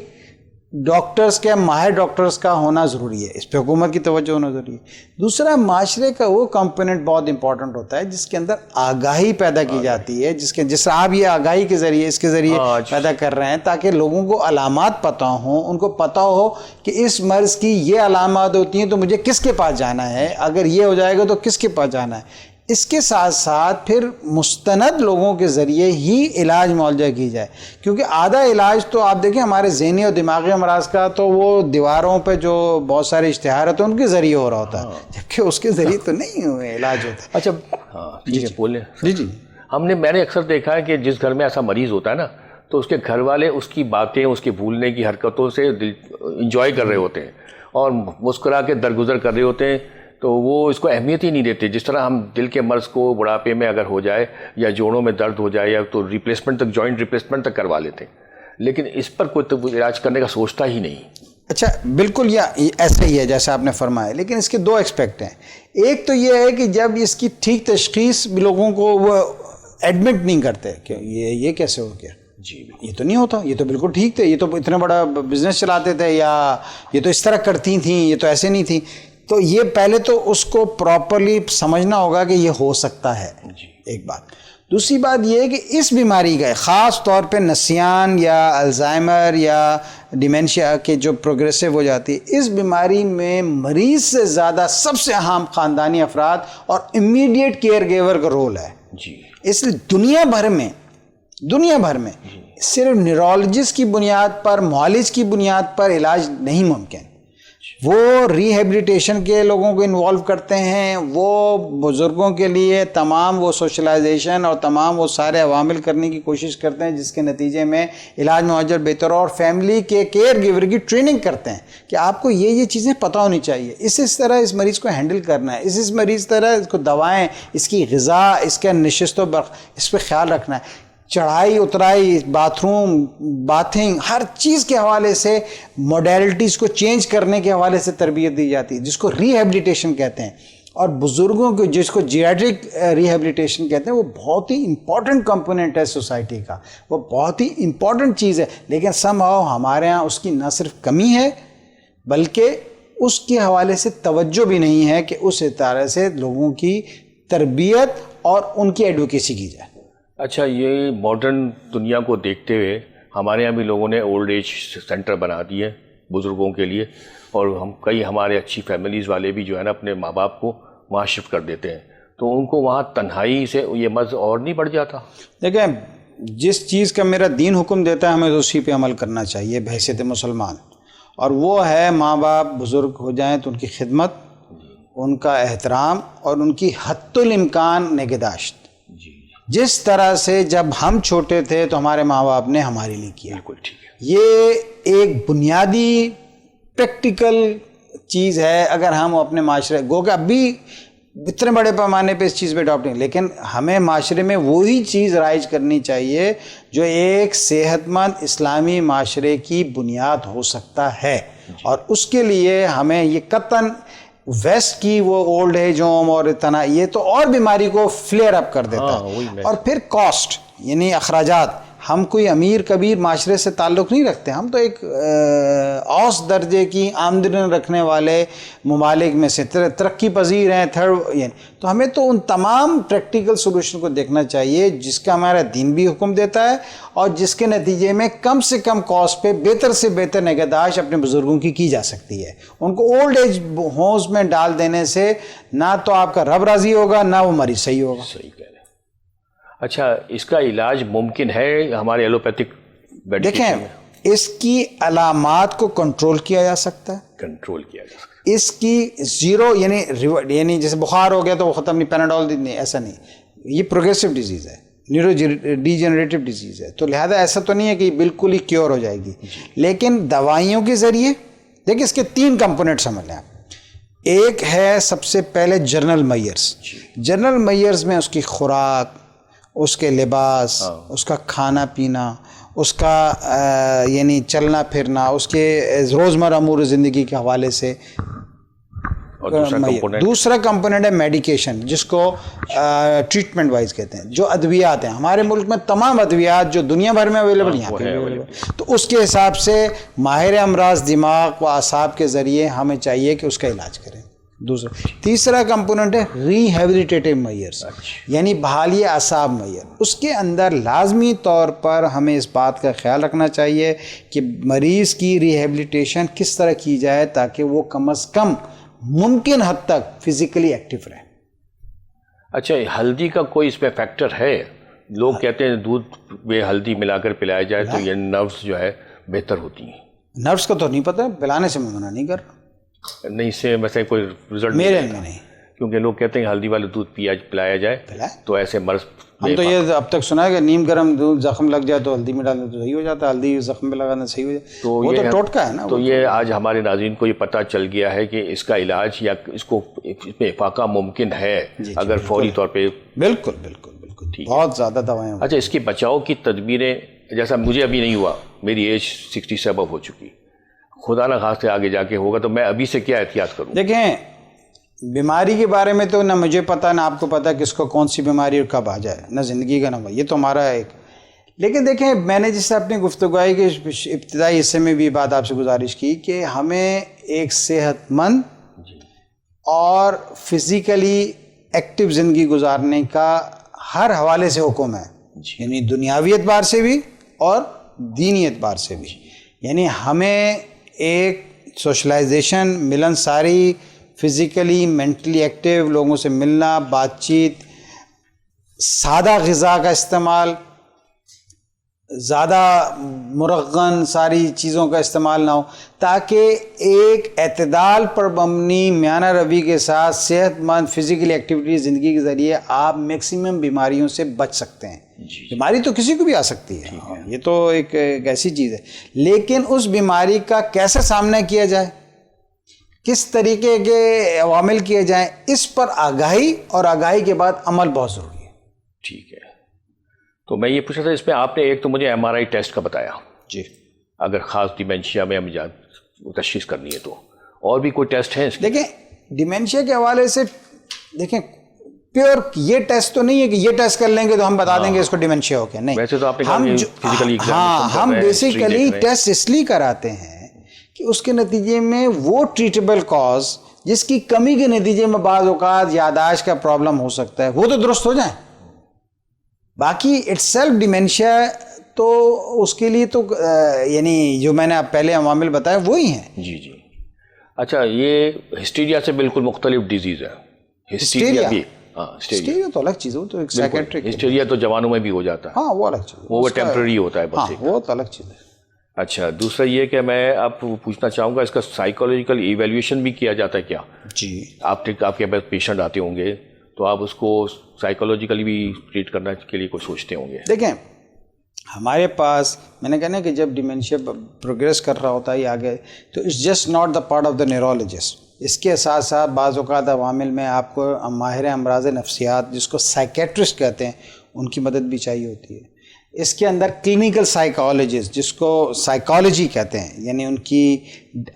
S2: ڈاکٹرز کے، ماہر ڈاکٹرز کا ہونا ضروری ہے، اس پہ حکومت کی توجہ ہونا ضروری ہے. دوسرا معاشرے کا وہ کمپوننٹ بہت امپورٹنٹ ہوتا ہے جس کے اندر آگاہی پیدا کی جاتی ہے، جس آپ یہ آگاہی کے ذریعے اس کے ذریعے پیدا کر رہے ہیں تاکہ لوگوں کو علامات پتہ ہوں، ان کو پتہ ہو کہ اس مرض کی یہ علامات ہوتی ہیں تو مجھے کس کے پاس جانا ہے، اگر یہ ہو جائے گا تو کس کے پاس جانا ہے. اس کے ساتھ ساتھ پھر مستند لوگوں کے ذریعے ہی علاج معالجہ کی جائے، کیونکہ آدھا علاج تو آپ دیکھیں ہمارے ذہنی اور دماغی امراض کا تو وہ دیواروں پہ جو بہت سارے اشتہارات ہیں ان کے ذریعے ہو رہا ہوتا ہے، جبکہ اس کے ذریعے تو نہیں علاج ہوتا.
S1: اچھا جی بولیں.
S2: جی
S1: میں نے اکثر دیکھا ہے کہ جس گھر میں ایسا مریض ہوتا ہے نا تو اس کے گھر والے اس کی باتیں، اس کے بھولنے کی حرکتوں سے انجوائے کر رہے ہوتے ہیں اور مسکرا کے درگزر کر رہے ہوتے ہیں، تو وہ اس کو اہمیت ہی نہیں دیتے. جس طرح ہم دل کے مرض کو بڑھاپے میں اگر ہو جائے یا جوڑوں میں درد ہو جائے یا تو ریپلیسمنٹ تک، جوائنٹ ریپلیسمنٹ تک کروا لیتے ہیں، لیکن اس پر کوئی علاج کرنے کا سوچتا ہی نہیں.
S2: اچھا بالکل ایسا ہی ہے جیسا آپ نے فرمایا، لیکن اس کے دو ایکسپیکٹ ہیں. ایک تو یہ ہے کہ جب اس کی ٹھیک تشخیص لوگوں کو وہ ایڈمٹ نہیں کرتے کہ یہ کیسے ہو گیا، جی یہ تو نہیں ہوتا، یہ تو بالکل ٹھیک تھے، یہ تو اتنا بڑا بزنس چلاتے تھے، یا یہ تو اس طرح کرتی تھیں، یہ تو ایسے نہیں تھیں. تو یہ پہلے تو اس کو پراپرلی سمجھنا ہوگا کہ یہ ہو سکتا ہے، ایک بات. دوسری بات یہ ہے کہ اس بیماری کا خاص طور پہ نسیان یا الزائمر یا ڈیمینشیا کے جو پروگریسو ہو جاتی ہے، اس بیماری میں مریض سے زیادہ سب سے اہم خاندانی افراد اور امیڈیٹ کیئر گیور کا رول ہے. اس لیے دنیا بھر میں صرف نیورولوجسٹ کی بنیاد پر، معالج کی بنیاد پر علاج نہیں ممکن. وہ ریہیبلیٹیشن کے لوگوں کو انوالو کرتے ہیں، وہ بزرگوں کے لیے تمام وہ سوشلائزیشن اور تمام وہ سارے عوامل کرنے کی کوشش کرتے ہیں جس کے نتیجے میں علاج معالجہ بہتر ہو، اور فیملی کے کیئر گیور کی ٹریننگ کرتے ہیں کہ آپ کو یہ چیزیں پتہ ہونی چاہیے، اس طرح اس مریض کو ہینڈل کرنا ہے، اس مریض طرح اس کو دوائیں، اس کی غذا، اس کا نشست و برخ، اس پہ خیال رکھنا ہے. چڑھائی اترائی، باتھ روم، باتھنگ، ہر چیز کے حوالے سے موڈیلٹیز کو چینج کرنے کے حوالے سے تربیت دی جاتی ہے جس کو ریہیبلیٹیشن کہتے ہیں. اور بزرگوں کو جس کو جیاٹرک ریہیبلیٹیشن کہتے ہیں وہ بہت ہی امپورٹنٹ کمپوننٹ ہے سوسائٹی کا، وہ بہت ہی امپورٹنٹ چیز ہے. لیکن سم ہاؤ ہمارے ہاں اس کی نہ صرف کمی ہے بلکہ اس کے حوالے سے توجہ بھی نہیں ہے کہ اس طرح سے لوگوں کی تربیت اور ان کی ایڈوکیسی کی جائے.
S1: اچھا، یہ ماڈرن دنیا کو دیکھتے ہوئے ہمارے یہاں بھی لوگوں نے اولڈ ایج سینٹر بنا دیے بزرگوں کے لیے، اور ہمارے اچھی فیملیز والے بھی جو ہے نا اپنے ماں باپ کو وہاں شفٹ کر دیتے ہیں، تو ان کو وہاں تنہائی سے یہ مرض اور نہیں بڑھ جاتا؟
S2: دیکھیں، جس چیز کا میرا دین حکم دیتا ہے ہمیں اسی پہ عمل کرنا چاہیے بحیثیت مسلمان، اور وہ ہے ماں باپ بزرگ ہو جائیں تو ان کی خدمت، ان کا احترام اور ان کی حتی الامکان نگہداشت. جس طرح سے جب ہم چھوٹے تھے تو ہمارے ماں باپ نے ہمارے لیے کیا،
S1: بالکل ٹھیک ہے.
S2: یہ ایک بنیادی پریکٹیکل چیز ہے. اگر ہم اپنے معاشرے گو کہ اب بھی اتنے بڑے پیمانے پہ اس چیز پہ اڈاپٹ نہیں، لیکن ہمیں معاشرے میں وہی چیز رائج کرنی چاہیے جو ایک صحت مند اسلامی معاشرے کی بنیاد ہو سکتا ہے، اور اس کے لیے ہمیں یہ قطعاً ویسٹ کی وہ اولڈ ایج ہوم اور اتنا یہ تو اور بیماری کو فلیئر اپ کر دیتا ہے. اور پھر کاسٹ یعنی اخراجات، ہم کوئی امیر کبیر معاشرے سے تعلق نہیں رکھتے، ہم تو ایک اوسط درجے کی آمدنی رکھنے والے ممالک میں سے ترقی پذیر ہیں یعنی تو ہمیں تو ان تمام پریکٹیکل سولوشن کو دیکھنا چاہیے جس کا ہمارا دین بھی حکم دیتا ہے، اور جس کے نتیجے میں کم سے کم کاسٹ پہ بہتر سے بہتر نگہداشت اپنے بزرگوں کی جا سکتی ہے. ان کو اولڈ ایج ہومز میں ڈال دینے سے نہ تو آپ کا رب راضی ہوگا نہ وہ مریض صحیح ہوگا.
S1: صحیح کہہ رہے ہیں. اچھا، اس کا علاج ممکن ہے ہمارے ایلوپیتھک میڈیکیشن میں؟
S2: دیکھیں، اس کی علامات کو کنٹرول کیا جا سکتا ہے،
S1: کنٹرول کیا جا سکتا ہے.
S2: اس کی زیرو یعنی جیسے بخار ہو گیا تو وہ ختم نہیں، پیناڈول نہیں، ایسا نہیں. یہ پروگریسو ڈیزیز ہے، نیورو ڈی جنریٹو ڈیزیز ہے، تو لہذا ایسا تو نہیں ہے کہ بالکل ہی کیور ہو جائے گی. لیکن دوائیوں کے ذریعے دیکھیں اس کے 3 کمپوننٹ سمجھ لیں آپ. ایک ہے سب سے پہلے جنرل میئرز. جنرل میئرز میں اس کی خوراک، اس کے لباس، اس کا کھانا پینا، اس کا یعنی چلنا پھرنا، اس کے روزمرہ امور زندگی کے حوالے سے. دوسرا کمپوننٹ ہے میڈیکیشن، جس کو ٹریٹمنٹ وائز کہتے ہیں، جو ادویات ہیں. ہمارے ملک میں تمام ادویات جو دنیا بھر میں اویلیبل یہاں پہ اویلیبل، تو اس کے حساب سے ماہر امراض دماغ و اعصاب کے ذریعے ہمیں چاہیے کہ اس کا علاج کریں. تیسرا کمپوننٹ ہے ریہیبلیٹیٹیو میئرز، یعنی بحالی اعصاب میئر. اس کے اندر لازمی طور پر ہمیں اس بات کا خیال رکھنا چاہیے کہ مریض کی ریہیبلیٹیشن کس طرح کی جائے تاکہ وہ کم از کم ممکن حد تک فزیکلی ایکٹیو رہے.
S1: اچھا، ہلدی کا کوئی اس میں فیکٹر ہے؟ لوگ کہتے ہیں دودھ میں ہلدی ملا کر پلایا جائے تو یہ نروس جو ہے بہتر ہوتی ہیں.
S2: نروس کا تو نہیں پتہ، پلانے سے میں منع نہیں کر رہا.
S1: نہیں، اس سے ویسے کوئی رزلٹ
S2: میرے میں نہیں،
S1: کیونکہ لوگ کہتے ہیں ہلدی والا دودھ پلایا جائے تو ایسے مرض.
S2: ہم تو یہ اب تک سنا ہے کہ نیم گرم دودھ زخم لگ جائے تو ہلدی میں ڈالنا تو صحیح ہو جاتا ہے، ہلدی زخم میں لگانا صحیح ہو جاتا ہے. تو وہ تو ٹوٹکا ہے نا.
S1: تو یہ آج ہمارے ناظرین کو یہ پتہ چل گیا ہے کہ اس کا علاج یا اس کو اس میں افاقہ ممکن ہے اگر فوری طور پہ.
S2: بالکل بالکل بالکل، بہت زیادہ دوائیں.
S1: اچھا، اس کے بچاؤ کی تدبیریں، جیسا مجھے ابھی نہیں ہوا، میری ایج 67 ہو چکی، خدا نہ خاص سے آگے جا کے ہوگا تو میں ابھی سے کیا احتیاط کروں؟
S2: دیکھیں، بیماری کے بارے میں تو نہ مجھے پتا نہ آپ کو پتا کس کو کون سی بیماری اور کب آ جائے، نہ زندگی کا نہ ہوا، یہ تو ہمارا ایک. لیکن دیکھیں، میں نے جس سے اپنی گفتگو کے ابتدائی حصے میں بھی بات آپ سے گزارش کی کہ ہمیں ایک صحت مند اور فزیکلی ایکٹیو زندگی گزارنے کا ہر حوالے سے حکم ہے، یعنی دنیاوی اعتبار سے بھی اور دینی اعتبار سے بھی. یعنی ہمیں ایک سوشلائزیشن، ملن ساری، فزیکلی مینٹلی ایکٹیو، لوگوں سے ملنا، بات چیت، سادہ غذا کا استعمال، زیادہ مرغن ساری چیزوں کا استعمال نہ ہو، تاکہ ایک اعتدال پر مبنی میانہ روی کے ساتھ صحت مند فزیکلی ایکٹیویٹی زندگی کے ذریعے آپ میکسیمم بیماریوں سے بچ سکتے ہیں. بیماری تو کسی کو بھی آ سکتی ہے، یہ تو ایک ایسی چیز ہے، لیکن اس بیماری کا کیسے سامنا کیا جائے، کس طریقے کے عوامل کیے جائیں، اس پر آگاہی اور آگاہی کے بعد عمل بہت ضروری ہے.
S1: ٹھیک ہے، تو میں یہ پوچھ رہا تھا، اس میں آپ نے ایک تو مجھے MRI ٹیسٹ کا بتایا،
S2: جی،
S1: اگر خاص ڈیمینشیا میں ہمیں تشخیص کرنی ہے تو، اور بھی کوئی ٹیسٹ ہیں اس کے؟
S2: دیکھیں، ڈیمینشیا کے حوالے سے دیکھیں پیور یہ ٹیسٹ تو نہیں ہے کہ یہ ٹیسٹ کر لیں گے تو ہم بتا دیں گے اس کو ڈیمینشیا ہو گیا، نہیں.
S1: ویسے تو آپ نے
S2: ہم بیسیکلی ٹیسٹ اس لیے کراتے ہیں کہ اس کے نتیجے میں وہ ٹریٹیبل کاز جس کی کمی کے نتیجے میں بعض اوقات یاداشت کا پرابلم ہو سکتا ہے وہ تو درست ہو جائیں. باقی اٹس سیلف ڈیمینشیا تو اس کے لیے تو یعنی جو میں نے آپ پہلے عوامل بتایا وہی ہیں.
S1: جی جی. اچھا، یہ ہسٹیریا سے بالکل مختلف ڈیزیز ہے. ہسٹیریا بھی،
S2: ہسٹیریا تو الگ چیز ہے، وہ تو ایک سائیکیٹرک.
S1: ہسٹیریا تو جوانوں میں بھی ہو جاتا ہے.
S2: ہاں، وہ الگ چیز ہے،
S1: وہ ٹیمپرری ہوتا ہے بس.
S2: وہ تو الگ چیز ہے.
S1: اچھا، دوسرا یہ کہ میں آپ پوچھنا چاہوں گا، اس کا سائیکولوجیکل ایویلیویشن بھی کیا جاتا ہے کیا؟
S2: جی،
S1: آپ کے پاس پیشنٹ آتے ہوں گے تو آپ اس کو سائیکولوجیکلی بھی ٹریٹ کرنے کے لیے کوئی سوچتے ہوں گے؟
S2: دیکھیں، ہمارے پاس میں نے کہا نا کہ جب ڈیمینشیا پروگریس کر رہا ہوتا ہے آگے تو it's just not the part of the neurologist. اس کے ساتھ ساتھ بعض اوقات عوامل میں آپ کو ماہر امراض نفسیات جس کو سائیکیٹرسٹ کہتے ہیں ان کی مدد بھی چاہیے ہوتی ہے. اس کے اندر کلینکل سائیکالوجسٹ جس کو سائیکالوجی کہتے ہیں، یعنی ان کی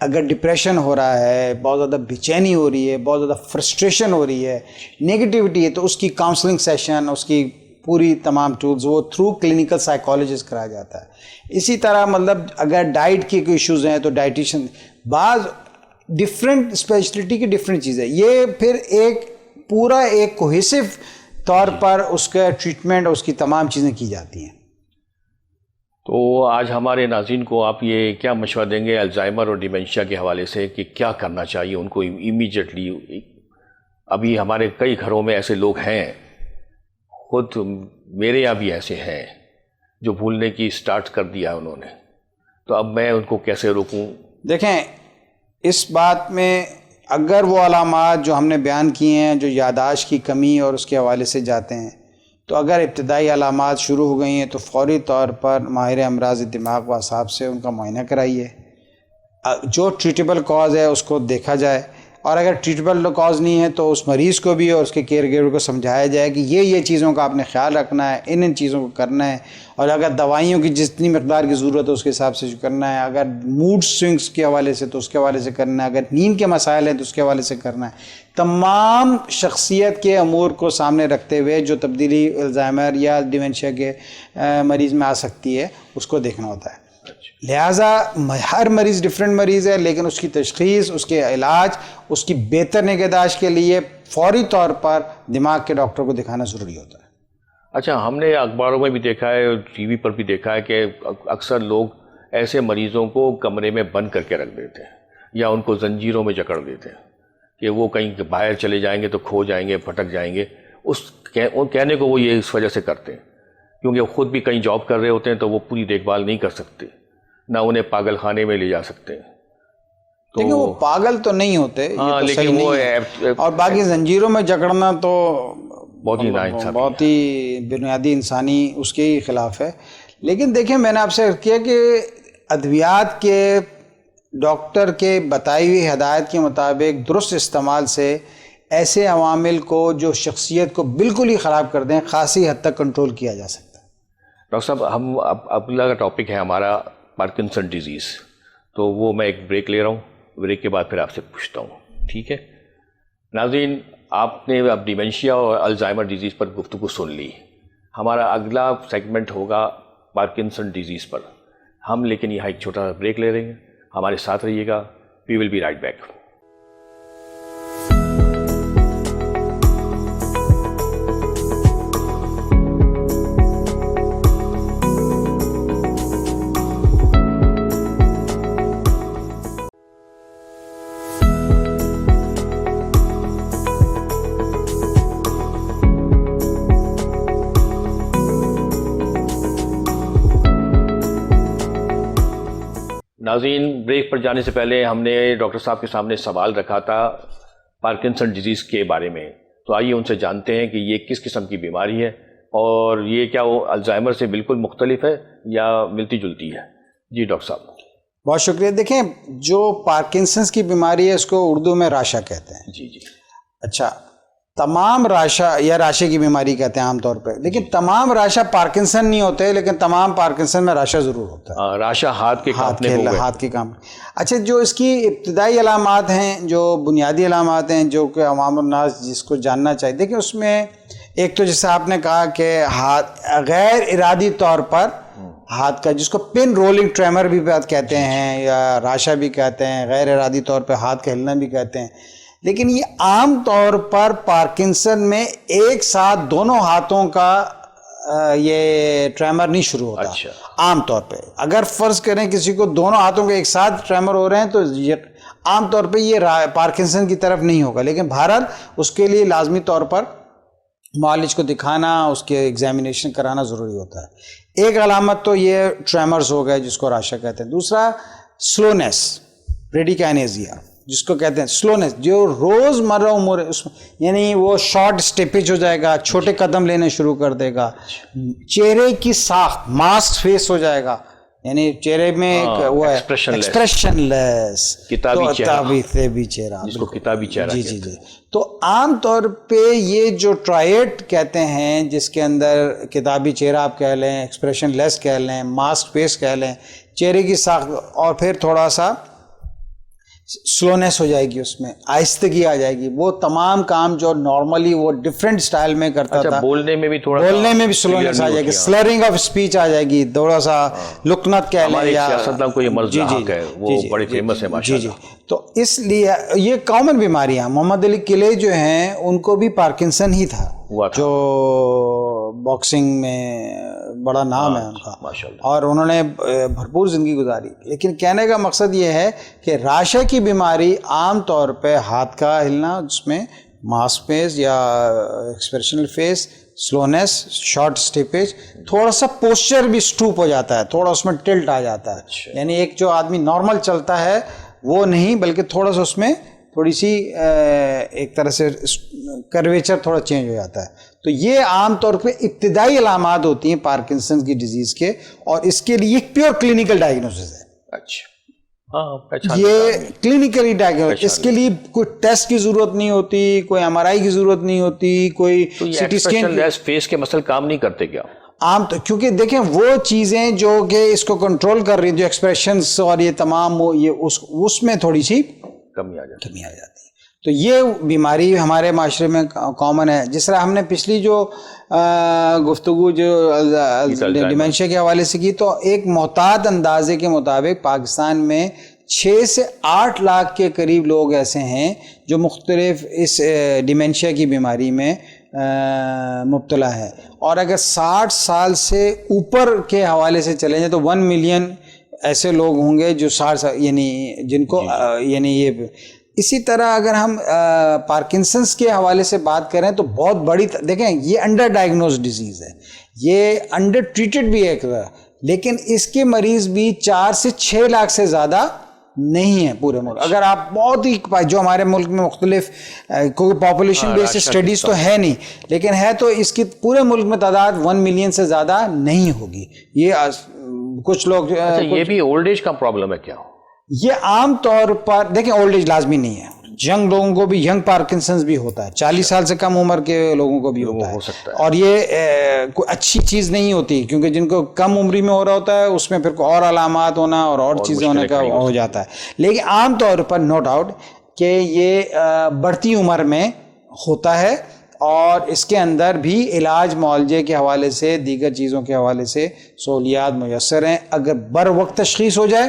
S2: اگر ڈپریشن ہو رہا ہے، بہت زیادہ بے چینی ہو رہی ہے، بہت زیادہ فرسٹریشن ہو رہی ہے، نیگیٹیوٹی ہے، تو اس کی کاؤنسلنگ سیشن، اس کی پوری تمام ٹولز وہ تھرو کلینکل سائیکالوجسٹ کرایا جاتا ہے. اسی طرح مطلب اگر ڈائٹ کی کوئی ایشوز ہیں تو ڈائٹیشن، بعض ڈفرینٹ اسپیشلٹی کی ڈفرینٹ چیزیں، یہ پھر ایک پورا ایک کوہیسو طور پر اس کا ٹریٹمنٹ، اس کی تمام چیزیں کی جاتی ہیں.
S1: تو آج ہمارے ناظرین کو آپ یہ کیا مشورہ دیں گے الزائمر اور ڈیمنشیا کے حوالے سے کہ کیا کرنا چاہیے ان کو امیجیٹلی؟ ابھی ہمارے کئی گھروں میں ایسے لوگ ہیں، خود میرے یہاں بھی ایسے ہیں جو بھولنے کی سٹارٹ کر دیا ہے انہوں نے، تو اب میں ان کو کیسے روکوں؟
S2: دیکھیں، اس بات میں اگر وہ علامات جو ہم نے بیان کیے ہیں جو یادداشت کی کمی اور اس کے حوالے سے جاتے ہیں، تو اگر ابتدائی علامات شروع ہو گئی ہیں تو فوری طور پر ماہر امراض دماغ و اعصاب سے ان کا معائنہ کرائیے. جو ٹریٹیبل کاز ہے اس کو دیکھا جائے، اور اگر ٹریٹیبل کاز نہیں ہے تو اس مریض کو بھی اور اس کے کیئر گیور کو سمجھایا جائے کہ یہ چیزوں کا آپ نے خیال رکھنا ہے، ان چیزوں کو کرنا ہے، اور اگر دوائیوں کی جتنی مقدار کی ضرورت ہے اس کے حساب سے کرنا ہے، اگر موڈ سوئنگس کے حوالے سے تو اس کے حوالے سے کرنا ہے، اگر نیند کے مسائل ہیں تو اس کے حوالے سے کرنا ہے. تمام شخصیت کے امور کو سامنے رکھتے ہوئے جو تبدیلی الزائمر یا ڈیمنشیا کے مریض میں آ سکتی ہے اس کو دیکھنا ہوتا ہے. لہٰذا ہر مریض ڈفرینٹ مریض ہے، لیکن اس کی تشخیص، اس کے علاج، اس کی بہتر نگہداشت کے لیے فوری طور پر دماغ کے ڈاکٹر کو دکھانا ضروری ہوتا ہے.
S1: اچھا، ہم نے اخباروں میں بھی دیکھا ہے، ٹی وی پر بھی دیکھا ہے کہ اکثر لوگ ایسے مریضوں کو کمرے میں بند کر کے رکھ دیتے ہیں یا ان کو زنجیروں میں جکڑ دیتے ہیں کہ وہ کہیں باہر چلے جائیں گے تو کھو جائیں گے، پھٹک جائیں گے. کہنے کو وہ یہ اس وجہ سے کرتے ہیں کیونکہ وہ خود بھی کہیں جاب کر رہے ہوتے ہیں تو وہ پوری دیکھ بھال نہیں کر سکتے، نہ انہیں پاگل خانے میں لے جا سکتے ہیں.
S2: لیکن وہ پاگل تو نہیں ہوتے،
S1: لیکن وہ
S2: اور باقی زنجیروں میں جکڑنا تو
S1: بہت
S2: ہی بنیادی انسانی اس کے ہی خلاف ہے. لیکن دیکھیں، میں نے آپ سے عرض کیا کہ ادویات کے ڈاکٹر کے بتائی ہوئی ہدایت کے مطابق درست استعمال سے ایسے عوامل کو جو شخصیت کو بالکل ہی خراب کر دیں خاصی حد تک کنٹرول کیا جا سکتا ہے.
S1: ڈاکٹر صاحب، ہم اگلا ٹاپک ہے ہمارا پارکنسن ڈیزیز، تو وہ میں ایک بریک لے رہا ہوں، بریک کے بعد پھر آپ سے پوچھتا ہوں، ٹھیک ہے؟ ناظرین، آپ نے اب ڈیمنشیا اور الزائمر ڈیزیز پر گفتگو سن لی. ہمارا اگلا سیگمنٹ ہوگا پارکنسن ڈیزیز پر. ہم لیکن یہاں ایک چھوٹا سا بریک لے رہے ہیں، ہمارے ساتھ رہیے گا. وی ول بی رائٹ بیک. ناظرین، بریک پر جانے سے پہلے ہم نے ڈاکٹر صاحب کے سامنے سوال رکھا تھا پارکنسن ڈیزیز کے بارے میں، تو آئیے ان سے جانتے ہیں کہ یہ کس قسم کی بیماری ہے اور یہ کیا وہ الزائمر سے بالکل مختلف ہے یا ملتی جلتی ہے. جی ڈاکٹر صاحب.
S2: بہت شکریہ. دیکھیں، جو پارکنسنس کی بیماری ہے اس کو اردو میں راشا کہتے ہیں.
S1: جی جی.
S2: اچھا، تمام راشا یا راشے کی بیماری کہتے ہیں عام طور پہ، لیکن تمام راشا پارکنسن نہیں ہوتے، لیکن تمام پارکنسن میں راشا ضرور ہوتا ہے.
S1: راشا ہاتھ کے
S2: کام. اچھا، جو اس کی ابتدائی علامات ہیں، جو بنیادی علامات ہیں جو کہ عوام الناس جس کو جاننا چاہیے، دیکھیں اس میں ایک تو جیسے آپ نے کہا کہ ہاتھ غیر ارادی طور پر ہاتھ کا، جس کو پن رولنگ ٹریمر بھی بات کہتے ہیں یا راشا بھی کہتے ہیں، غیر ارادی طور پہ ہاتھ کا ہلنا بھی کہتے ہیں. لیکن یہ عام طور پر پارکنسن میں ایک ساتھ دونوں ہاتھوں کا یہ ٹریمر نہیں شروع ہوتا.
S1: اچھا.
S2: عام طور پہ اگر فرض کریں کسی کو دونوں ہاتھوں کے ایک ساتھ ٹریمر ہو رہے ہیں تو یہ عام طور پہ یہ پارکنسن کی طرف نہیں ہوگا، لیکن بہرحال اس کے لیے لازمی طور پر معالج کو دکھانا، اس کے ایگزامینیشن کرانا ضروری ہوتا ہے. ایک علامت تو یہ ٹریمرز ہو گئے جس کو راشا کہتے ہیں. دوسرا سلونیس، بریڈیکائنیزیا. جس کو کہتے ہیں سلونیس، جو روز مرہ امور اس میں، یعنی وہ شارٹ سٹیپیج ہو جائے گا، چھوٹے قدم لینے شروع کر دے گا، چہرے کی ساخت ماسک فیس ہو جائے گا، یعنی چہرے میں وہ ایکسپریشن لیس،
S1: کتابی
S2: چہرہ،
S1: جس کو کتابی چہرہ
S2: جی جی جی. تو عام طور پہ یہ جو ٹرائیڈ کہتے ہیں، جس کے اندر کتابی چہرہ آپ کہہ لیں، ایکسپریشن لیس کہہ لیں، ماسک فیس کہہ لیں، چہرے کی ساخت، اور پھر تھوڑا سا سلونیس ہو جائے گی، اس میں آہستگی آ جائے گی، وہ تمام کام جو نارملی وہ ڈفرینٹ سٹائل میں کرتا تھا،
S1: بولنے میں بھی تھوڑا،
S2: بولنے میں بھی سلونیس آ جائے گی، سلرنگ آف اسپیچ آ جائے گی، تھوڑا سا لکنت کہہ لیں، یا
S1: سیاستدان کو یہ مرض لاحق ہے، وہ بڑے فیمس ہے ماشاءاللہ.
S2: تو اس لیے یہ کامن بیماریاں. محمد علی کلے جو ہیں ان کو بھی پارکنسن ہی تھا، جو باکسنگ میں بڑا نام ہے ان کا، اور انہوں نے بھرپور زندگی گزاری. لیکن کہنے کا مقصد یہ ہے کہ راشا کی بیماری عام طور پہ ہاتھ کا ہلنا، جس میں ماسک فیس یا ایکسپریشنل فیس، سلونیس، شارٹ سٹیپیج، تھوڑا سا پوسچر بھی سٹوپ ہو جاتا ہے، تھوڑا اس میں ٹلٹ آ جاتا ہے، یعنی ایک جو آدمی نارمل چلتا ہے وہ نہیں، بلکہ تھوڑا سا اس میں تھوڑی سی ایک طرح سے کرویچر تھوڑا چینج ہو جاتا ہے. تو یہ عام طور پہ ابتدائی علامات ہوتی ہیں پارکنسن کی ڈیزیز کے، اور اس کے لیے پیور کلینکل ڈائگنوسس ہے.
S1: اچھا،
S2: یہ کلینکلی ڈائگنوس، اس کے لیے کوئی ٹیسٹ کی ضرورت نہیں ہوتی، کوئی ایم آر آئی کی ضرورت نہیں ہوتی، کوئی سی ٹی اسکین.
S1: فیس کے مسئلے کام نہیں کرتے کیا
S2: عام تو، کیونکہ دیکھیں وہ چیزیں جو کہ اس کو کنٹرول کر رہی ہیں، جو ایکسپریشنز اور یہ تمام، یہ اس میں تھوڑی سی
S1: کمی آ جاتی
S2: ہے. تو یہ بیماری ہمارے معاشرے میں کامن ہے. جس طرح ہم نے پچھلی جو گفتگو جو ڈیمینشیا کے حوالے سے کی، تو ایک محتاط اندازے کے مطابق پاکستان میں 6 سے 8 لاکھ کے قریب لوگ ایسے ہیں جو مختلف اس ڈیمینشیا کی بیماری میں مبتلا ہے. اور اگر 60 سال سے اوپر کے حوالے سے چلیں جائیں تو 1 ملین ایسے لوگ ہوں گے جو 60 سال، یعنی جن کو یعنی یہ. اسی طرح اگر ہم پارکنسنس کے حوالے سے بات کریں تو بہت بڑی، دیکھیں یہ انڈر ڈائگنوز ڈیزیز ہے، یہ انڈر ٹریٹڈ بھی ہے، لیکن اس کے مریض بھی 4 سے 6 لاکھ سے زیادہ نہیں ہے پورے ملک. اگر آپ بہت ہی، جو ہمارے ملک میں مختلف کوئی پاپولیشن بیس اسٹڈیز تو ہے نہیں، لیکن ہے تو اس کی پورے ملک میں تعداد 1 ملین سے زیادہ نہیں ہوگی. یہ کچھ لوگ،
S1: یہ بھی اولڈ ایج کا پرابلم ہے کیا؟
S2: یہ عام طور پر دیکھیں اولڈ ایج لازمی نہیں ہے، ینگ لوگوں کو بھی، ینگ پارکنسنس بھی ہوتا ہے، 40 سال سے کم عمر کے لوگوں کو بھی ہوتا ہے، اور یہ کوئی اچھی چیز نہیں ہوتی، کیونکہ جن کو کم عمری میں ہو رہا ہوتا ہے اس میں پھر اور علامات ہونا اور چیزیں ہونے کا ہو جاتا ہے. لیکن عام طور پر نو ڈاؤٹ کہ یہ بڑھتی عمر میں ہوتا ہے، اور اس کے اندر بھی علاج معالجے کے حوالے سے، دیگر چیزوں کے حوالے سے سہولیات میسر ہیں. اگر بر وقت تشخیص ہو جائے،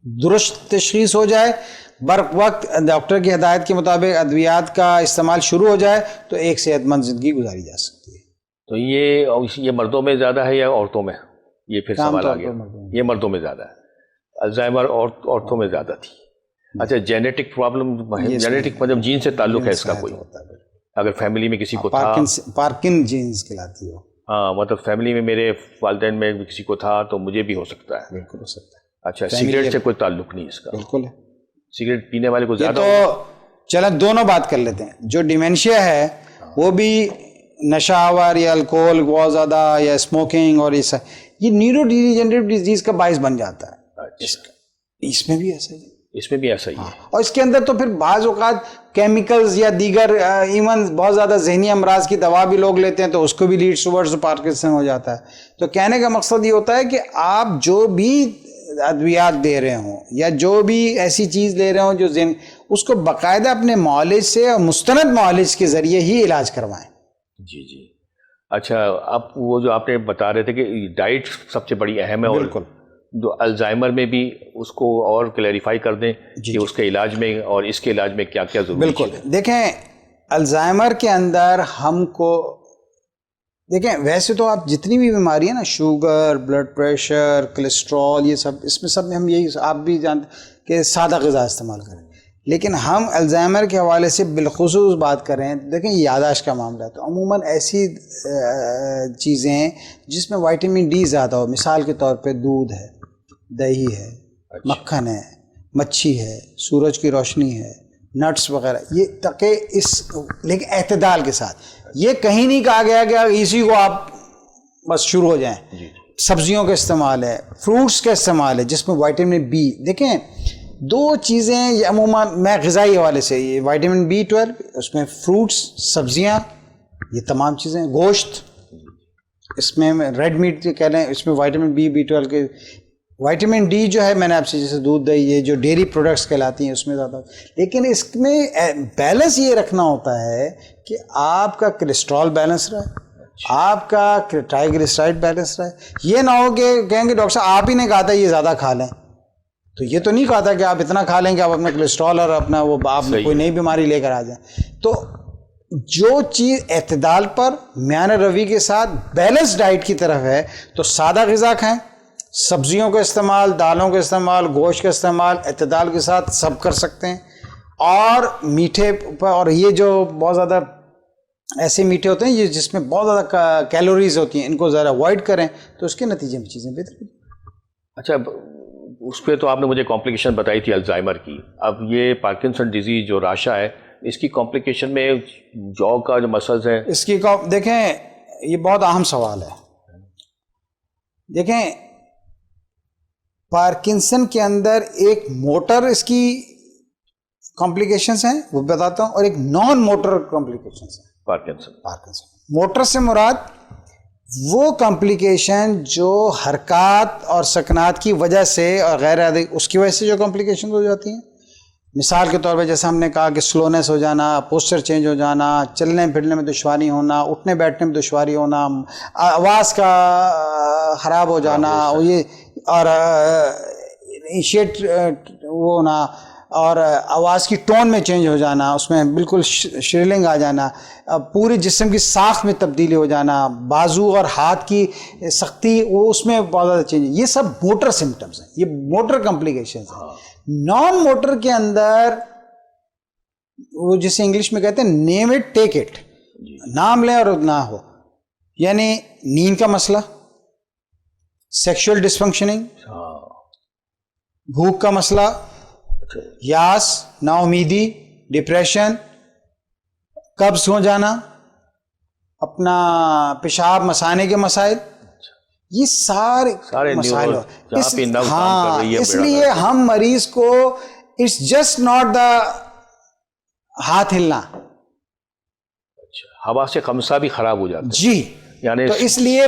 S2: درست تشخیص ہو جائے، بر وقت ڈاکٹر کی ہدایت کے مطابق ادویات کا استعمال شروع ہو جائے، تو ایک صحت مند زندگی گزاری جا سکتی ہے.
S1: تو یہ مردوں میں زیادہ ہے یا عورتوں میں؟ یہ پھر سوال آ گیا. یہ مردوں میں زیادہ ہے، الزائمر عورتوں میں زیادہ تھی. اچھا، جینیٹک پرابلم، جینیٹک مطلب جین سے تعلق ہے اس کا کوئی؟ اگر فیملی میں کسی کو تھا،
S2: پارکن جینز کہلاتی ہو.
S1: ہاں، مطلب فیملی میں میرے والدین میں کسی کو تھا تو مجھے بھی ہو سکتا ہے.
S2: بالکل ہو سکتا ہے.
S1: اچھا، سگریٹ سے کوئی تعلق نہیں اس کا؟
S2: بالکل ہے.
S1: سگریٹ پینے والے کو زیادہ؟
S2: تو چلیں دونوں بات کر لیتے ہیں. جو ڈیمینشیا ہے وہ بھی نشہ آور یا الکوہول بہت زیادہ یا اسموکنگ اور یہ نیورو ڈیجنریٹو ڈیزیز کا باعث بن جاتا ہے. اس میں بھی ایسا ہی ہے.
S1: اس میں بھی ایسا ہی ہے.
S2: اور اس کے اندر تو پھر بعض اوقات کیمیکلز یا دیگر ایون بہت زیادہ ذہنی امراض کی دوا بھی لوگ لیتے ہیں تو اس کو بھی لیڈ ٹوورڈز پارکنسن ہو جاتا ہے. تو کہنے کا مقصد یہ ہوتا ہے کہ آپ جو بھی ادویات دے رہے ہوں یا جو بھی ایسی چیز لے رہے ہوں جو اس کو باقاعدہ اپنے معالج سے اور مستند معالج کے ذریعے ہی علاج کروائیں.
S1: جی. اچھا، اب وہ جو آپ نے بتا رہے تھے کہ ڈائٹ سب سے بڑی اہم ہے، اور
S2: بالکل
S1: جو الزائمر میں بھی اس کو اور کلیریفائی کر دیں کہ اس کے علاج میں اور اس کے علاج میں کیا کیا ضروری ہے.
S2: بالکل. دیکھیں الزائمر کے اندر ہم کو، دیکھیں ویسے تو آپ جتنی بھی بیماری ہے نا، شوگر، بلڈ پریشر، کولیسٹرول، یہ سب، اس میں سب میں ہم یہی، آپ بھی جانتے کہ سادہ غذا استعمال کریں. لیکن ہم الزائمر کے حوالے سے بالخصوص بات کریں، دیکھیں یاداشت کا معاملہ ہے تو عموماً ایسی چیزیں ہیں جس میں وائٹامن ڈی زیادہ ہو. مثال کے طور پہ دودھ ہے، دہی ہے، مکھن ہے، مچھی ہے, سورج کی روشنی ہے, نٹس وغیرہ, یہ تاکہ لیکن اعتدال کے ساتھ. یہ کہیں نہیں کہا گیا کہ اسی کو آپ بس شروع ہو جائیں. سبزیوں کا استعمال ہے, فروٹس کا استعمال ہے جس میں وائٹامن بی. دیکھیں 2 چیزیں یہ عموماً میں غذائی حوالے سے, یہ وائٹامن B12 اس میں فروٹس, سبزیاں, یہ تمام چیزیں, گوشت, اس میں ریڈ میٹ کہہ لیں, اس میں وائٹامن B12 کے, وائٹامن ڈی جو ہے میں نے آپ سے جیسے دودھ دہی یہ جو ڈیری پروڈکٹس کہلاتی ہیں اس میں زیادہ. لیکن اس میں بیلنس یہ رکھنا ہوتا ہے کہ آپ کا کولیسٹرول بیلنس رہے, آپ کا ٹرائیگلیسرائڈ بیلنس رہے. یہ نہ ہو کہ کہیں گے ڈاکٹر صاحب آپ ہی نے کہا تھا یہ زیادہ کھا لیں, تو یہ تو نہیں کہا تھا کہ آپ اتنا کھا لیں کہ آپ اپنا کولیسٹرول اور اپنا وہ آپ کوئی نئی بیماری لے کر آ جائیں. تو جو چیز اعتدال پر میانہ روی کے ساتھ بیلنس ڈائٹ کی طرف ہے, تو سادہ غذا کھائیں, سبزیوں کا استعمال, دالوں کا استعمال, گوشت کا استعمال اعتدال کے ساتھ سب کر سکتے ہیں. اور میٹھے پر, اور یہ جو بہت زیادہ ایسے میٹھے ہوتے ہیں یہ جس میں بہت زیادہ کیلوریز ہوتی ہیں, ان کو ذرا اوائڈ کریں تو اس کے نتیجے میں چیزیں بہتر ہوتی ہیں.
S1: اچھا, اس پہ تو آپ نے مجھے کمپلیکیشن بتائی تھی الزائمر کی. اب یہ پارکنسن ڈیزیز جو راشا ہے, اس کی کمپلیکیشن میں جو کا جو مسلز ہے,
S2: اس کی دیکھیں یہ بہت اہم سوال ہے. دیکھیں پارکنسن کے اندر ایک موٹر اس کی کمپلیکیشنز ہیں وہ بتاتا ہوں, اور ایک نان موٹر کمپلیکیشنز ہیں. پارکنسن موٹر سے مراد وہ کمپلیکیشن جو حرکات اور سکنات کی وجہ سے اور غیر ارادی اس کی وجہ سے جو کمپلیکیشن ہو جاتی ہیں. مثال کے طور پہ جیسے ہم نے کہا کہ سلونیس ہو جانا, پوسچر چینج ہو جانا, چلنے پھرنے میں دشواری ہونا, اٹھنے بیٹھنے میں دشواری ہونا, آواز کا خراب ہو جانا, یہ اور انیشیٹ وہ ہونا, اور آواز کی ٹون میں چینج ہو جانا, اس میں بالکل شرلنگ آ جانا, پورے جسم کی ساخت میں تبدیلی ہو جانا, بازو اور ہاتھ کی سختی وہ اس میں بہت زیادہ چینج, یہ سب موٹر سمٹمز ہیں, یہ موٹر کمپلیکیشنز ہیں. نان موٹر کے اندر وہ جسے انگلش میں کہتے ہیں نیم اٹ ٹیک اٹ, نام لیں اور نہ ہو, یعنی نیند کا مسئلہ, سیکشل ڈسفنکشننگ, بھوک کا مسئلہ, یاس, نا امیدی, ڈپریشن, قبض ہو جانا, اپنا پیشاب مسانے کے مسائل, یہ سارے مسائل. ہاں, اس لیے ہم مریض کو اٹس جسٹ ناٹ دا ہاتھ ہلنا,
S1: ہوا سے خمسہ بھی خراب ہو جاتا ہے.
S2: جی, یعنی تو اس لیے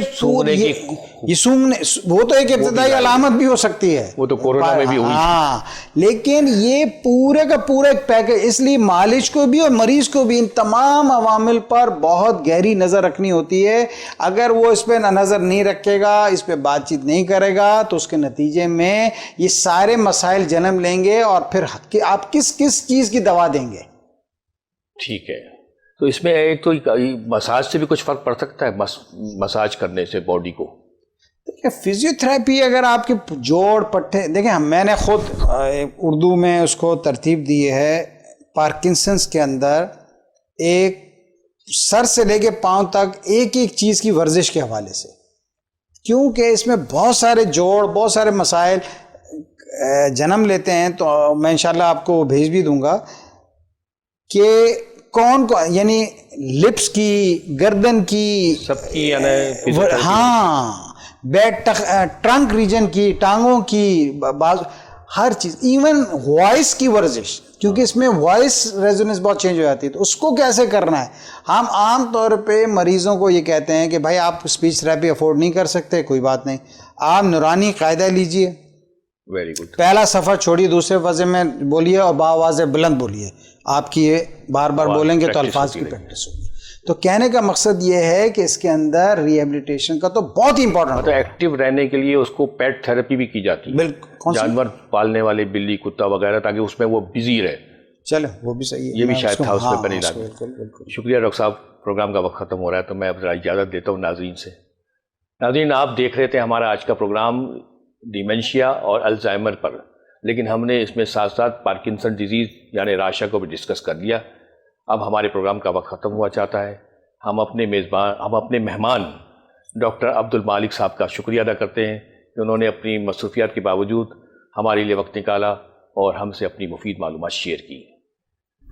S2: یہ سونگنے وہ تو ایک ابتدائی علامت بھی ہو سکتی ہے,
S1: وہ تو کورونا میں بھی ہوئی.
S2: ہاں, لیکن یہ پورے کا پورا ایک پیکج. اس لیے مالج کو بھی اور مریض کو بھی ان تمام عوامل پر بہت گہری نظر رکھنی ہوتی ہے. اگر وہ اس پہ نظر نہیں رکھے گا, اس پہ بات چیت نہیں کرے گا, تو اس کے نتیجے میں یہ سارے مسائل جنم لیں گے, اور پھر آپ کس چیز کی دوا دیں گے.
S1: ٹھیک ہے, تو اس میں ایک تو مساج سے بھی کچھ فرق پڑ سکتا ہے, مساج کرنے سے باڈی کو.
S2: دیکھیں فزیوتھراپی اگر آپ کے جوڑ پٹھے, دیکھیں میں نے خود اردو میں اس کو ترتیب دی ہے. پارکنسنس کے اندر ایک سر سے لے کے پاؤں تک ایک ایک چیز کی ورزش کے حوالے سے, کیونکہ اس میں بہت سارے جوڑ, بہت سارے مسائل جنم لیتے ہیں. تو میں انشاءاللہ آپ کو بھیج بھی دوں گا کہ کون یعنی لپس کی, گردن کی,
S1: سب کی,
S2: ہاں, بیک ٹرنک ریجن کی, ٹانگوں کی, ہر چیز, ایون وائس کی ورزش, کیونکہ اس میں وائس ریزوننس بہت چینج ہو جاتی ہے. تو اس کو کیسے کرنا ہے, ہم عام طور پہ مریضوں کو یہ کہتے ہیں کہ بھائی آپ اسپیچ تھراپی افورڈ نہیں کر سکتے, کوئی بات نہیں, آپ نورانی قاعدہ لیجئے.
S1: Very good.
S2: پہلا صفحہ چھوڑیے, دوسرے وضع میں بولیے اور باواز بلند بولیے. آپ کی یہ بار بار بولیں گے تو الفاظ کی پریکٹس ہوگی. تو کہنے کا مقصد یہ ہے کہ اس کے اندر ری ایبلیٹیشن کا تو بہت ہی امپورٹنٹ ہے.
S1: ایکٹیو رہنے کے لیے اس کو پیٹ تھراپی بھی کی جاتی ہے,
S2: بالکل,
S1: جانور پالنے والے, بلی, کتا وغیرہ, تاکہ اس میں وہ بزی رہے.
S2: چلے وہ بھی صحیح ہے,
S1: یہ بھی شاید تھا اس میں بنی لاگو.
S2: بالکل.
S1: شکریہ ڈاکٹر صاحب, پروگرام کا وقت ختم ہو رہا ہے, تو میں اب اجازت دیتا ہوں ناظرین سے. ناظرین, آپ دیکھ رہے تھے ہمارا آج کا پروگرام ڈیمنشیا اور الزائمر پر, لیکن ہم نے اس میں ساتھ ساتھ پارکنسن ڈیزیز یعنی راشا کو بھی ڈسکس کر لیا. اب ہمارے پروگرام کا وقت ختم ہوا چاہتا ہے. ہم اپنے مہمان ڈاکٹر عبد المالک صاحب کا شکریہ ادا کرتے ہیں کہ انہوں نے اپنی مصروفیات کے باوجود ہمارے لیے وقت نکالا اور ہم سے اپنی مفید معلومات شیئر کی۔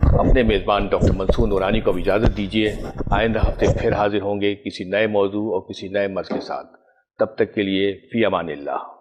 S1: اپنے میزبان ڈاکٹر منصور نورانی کو اب اجازت دیجیے، آئندہ ہفتے پھر حاضر ہوں گے کسی نئے موضوع اور کسی نئے مرض کے ساتھ۔ تب تک کے لیے فی امان اللہ۔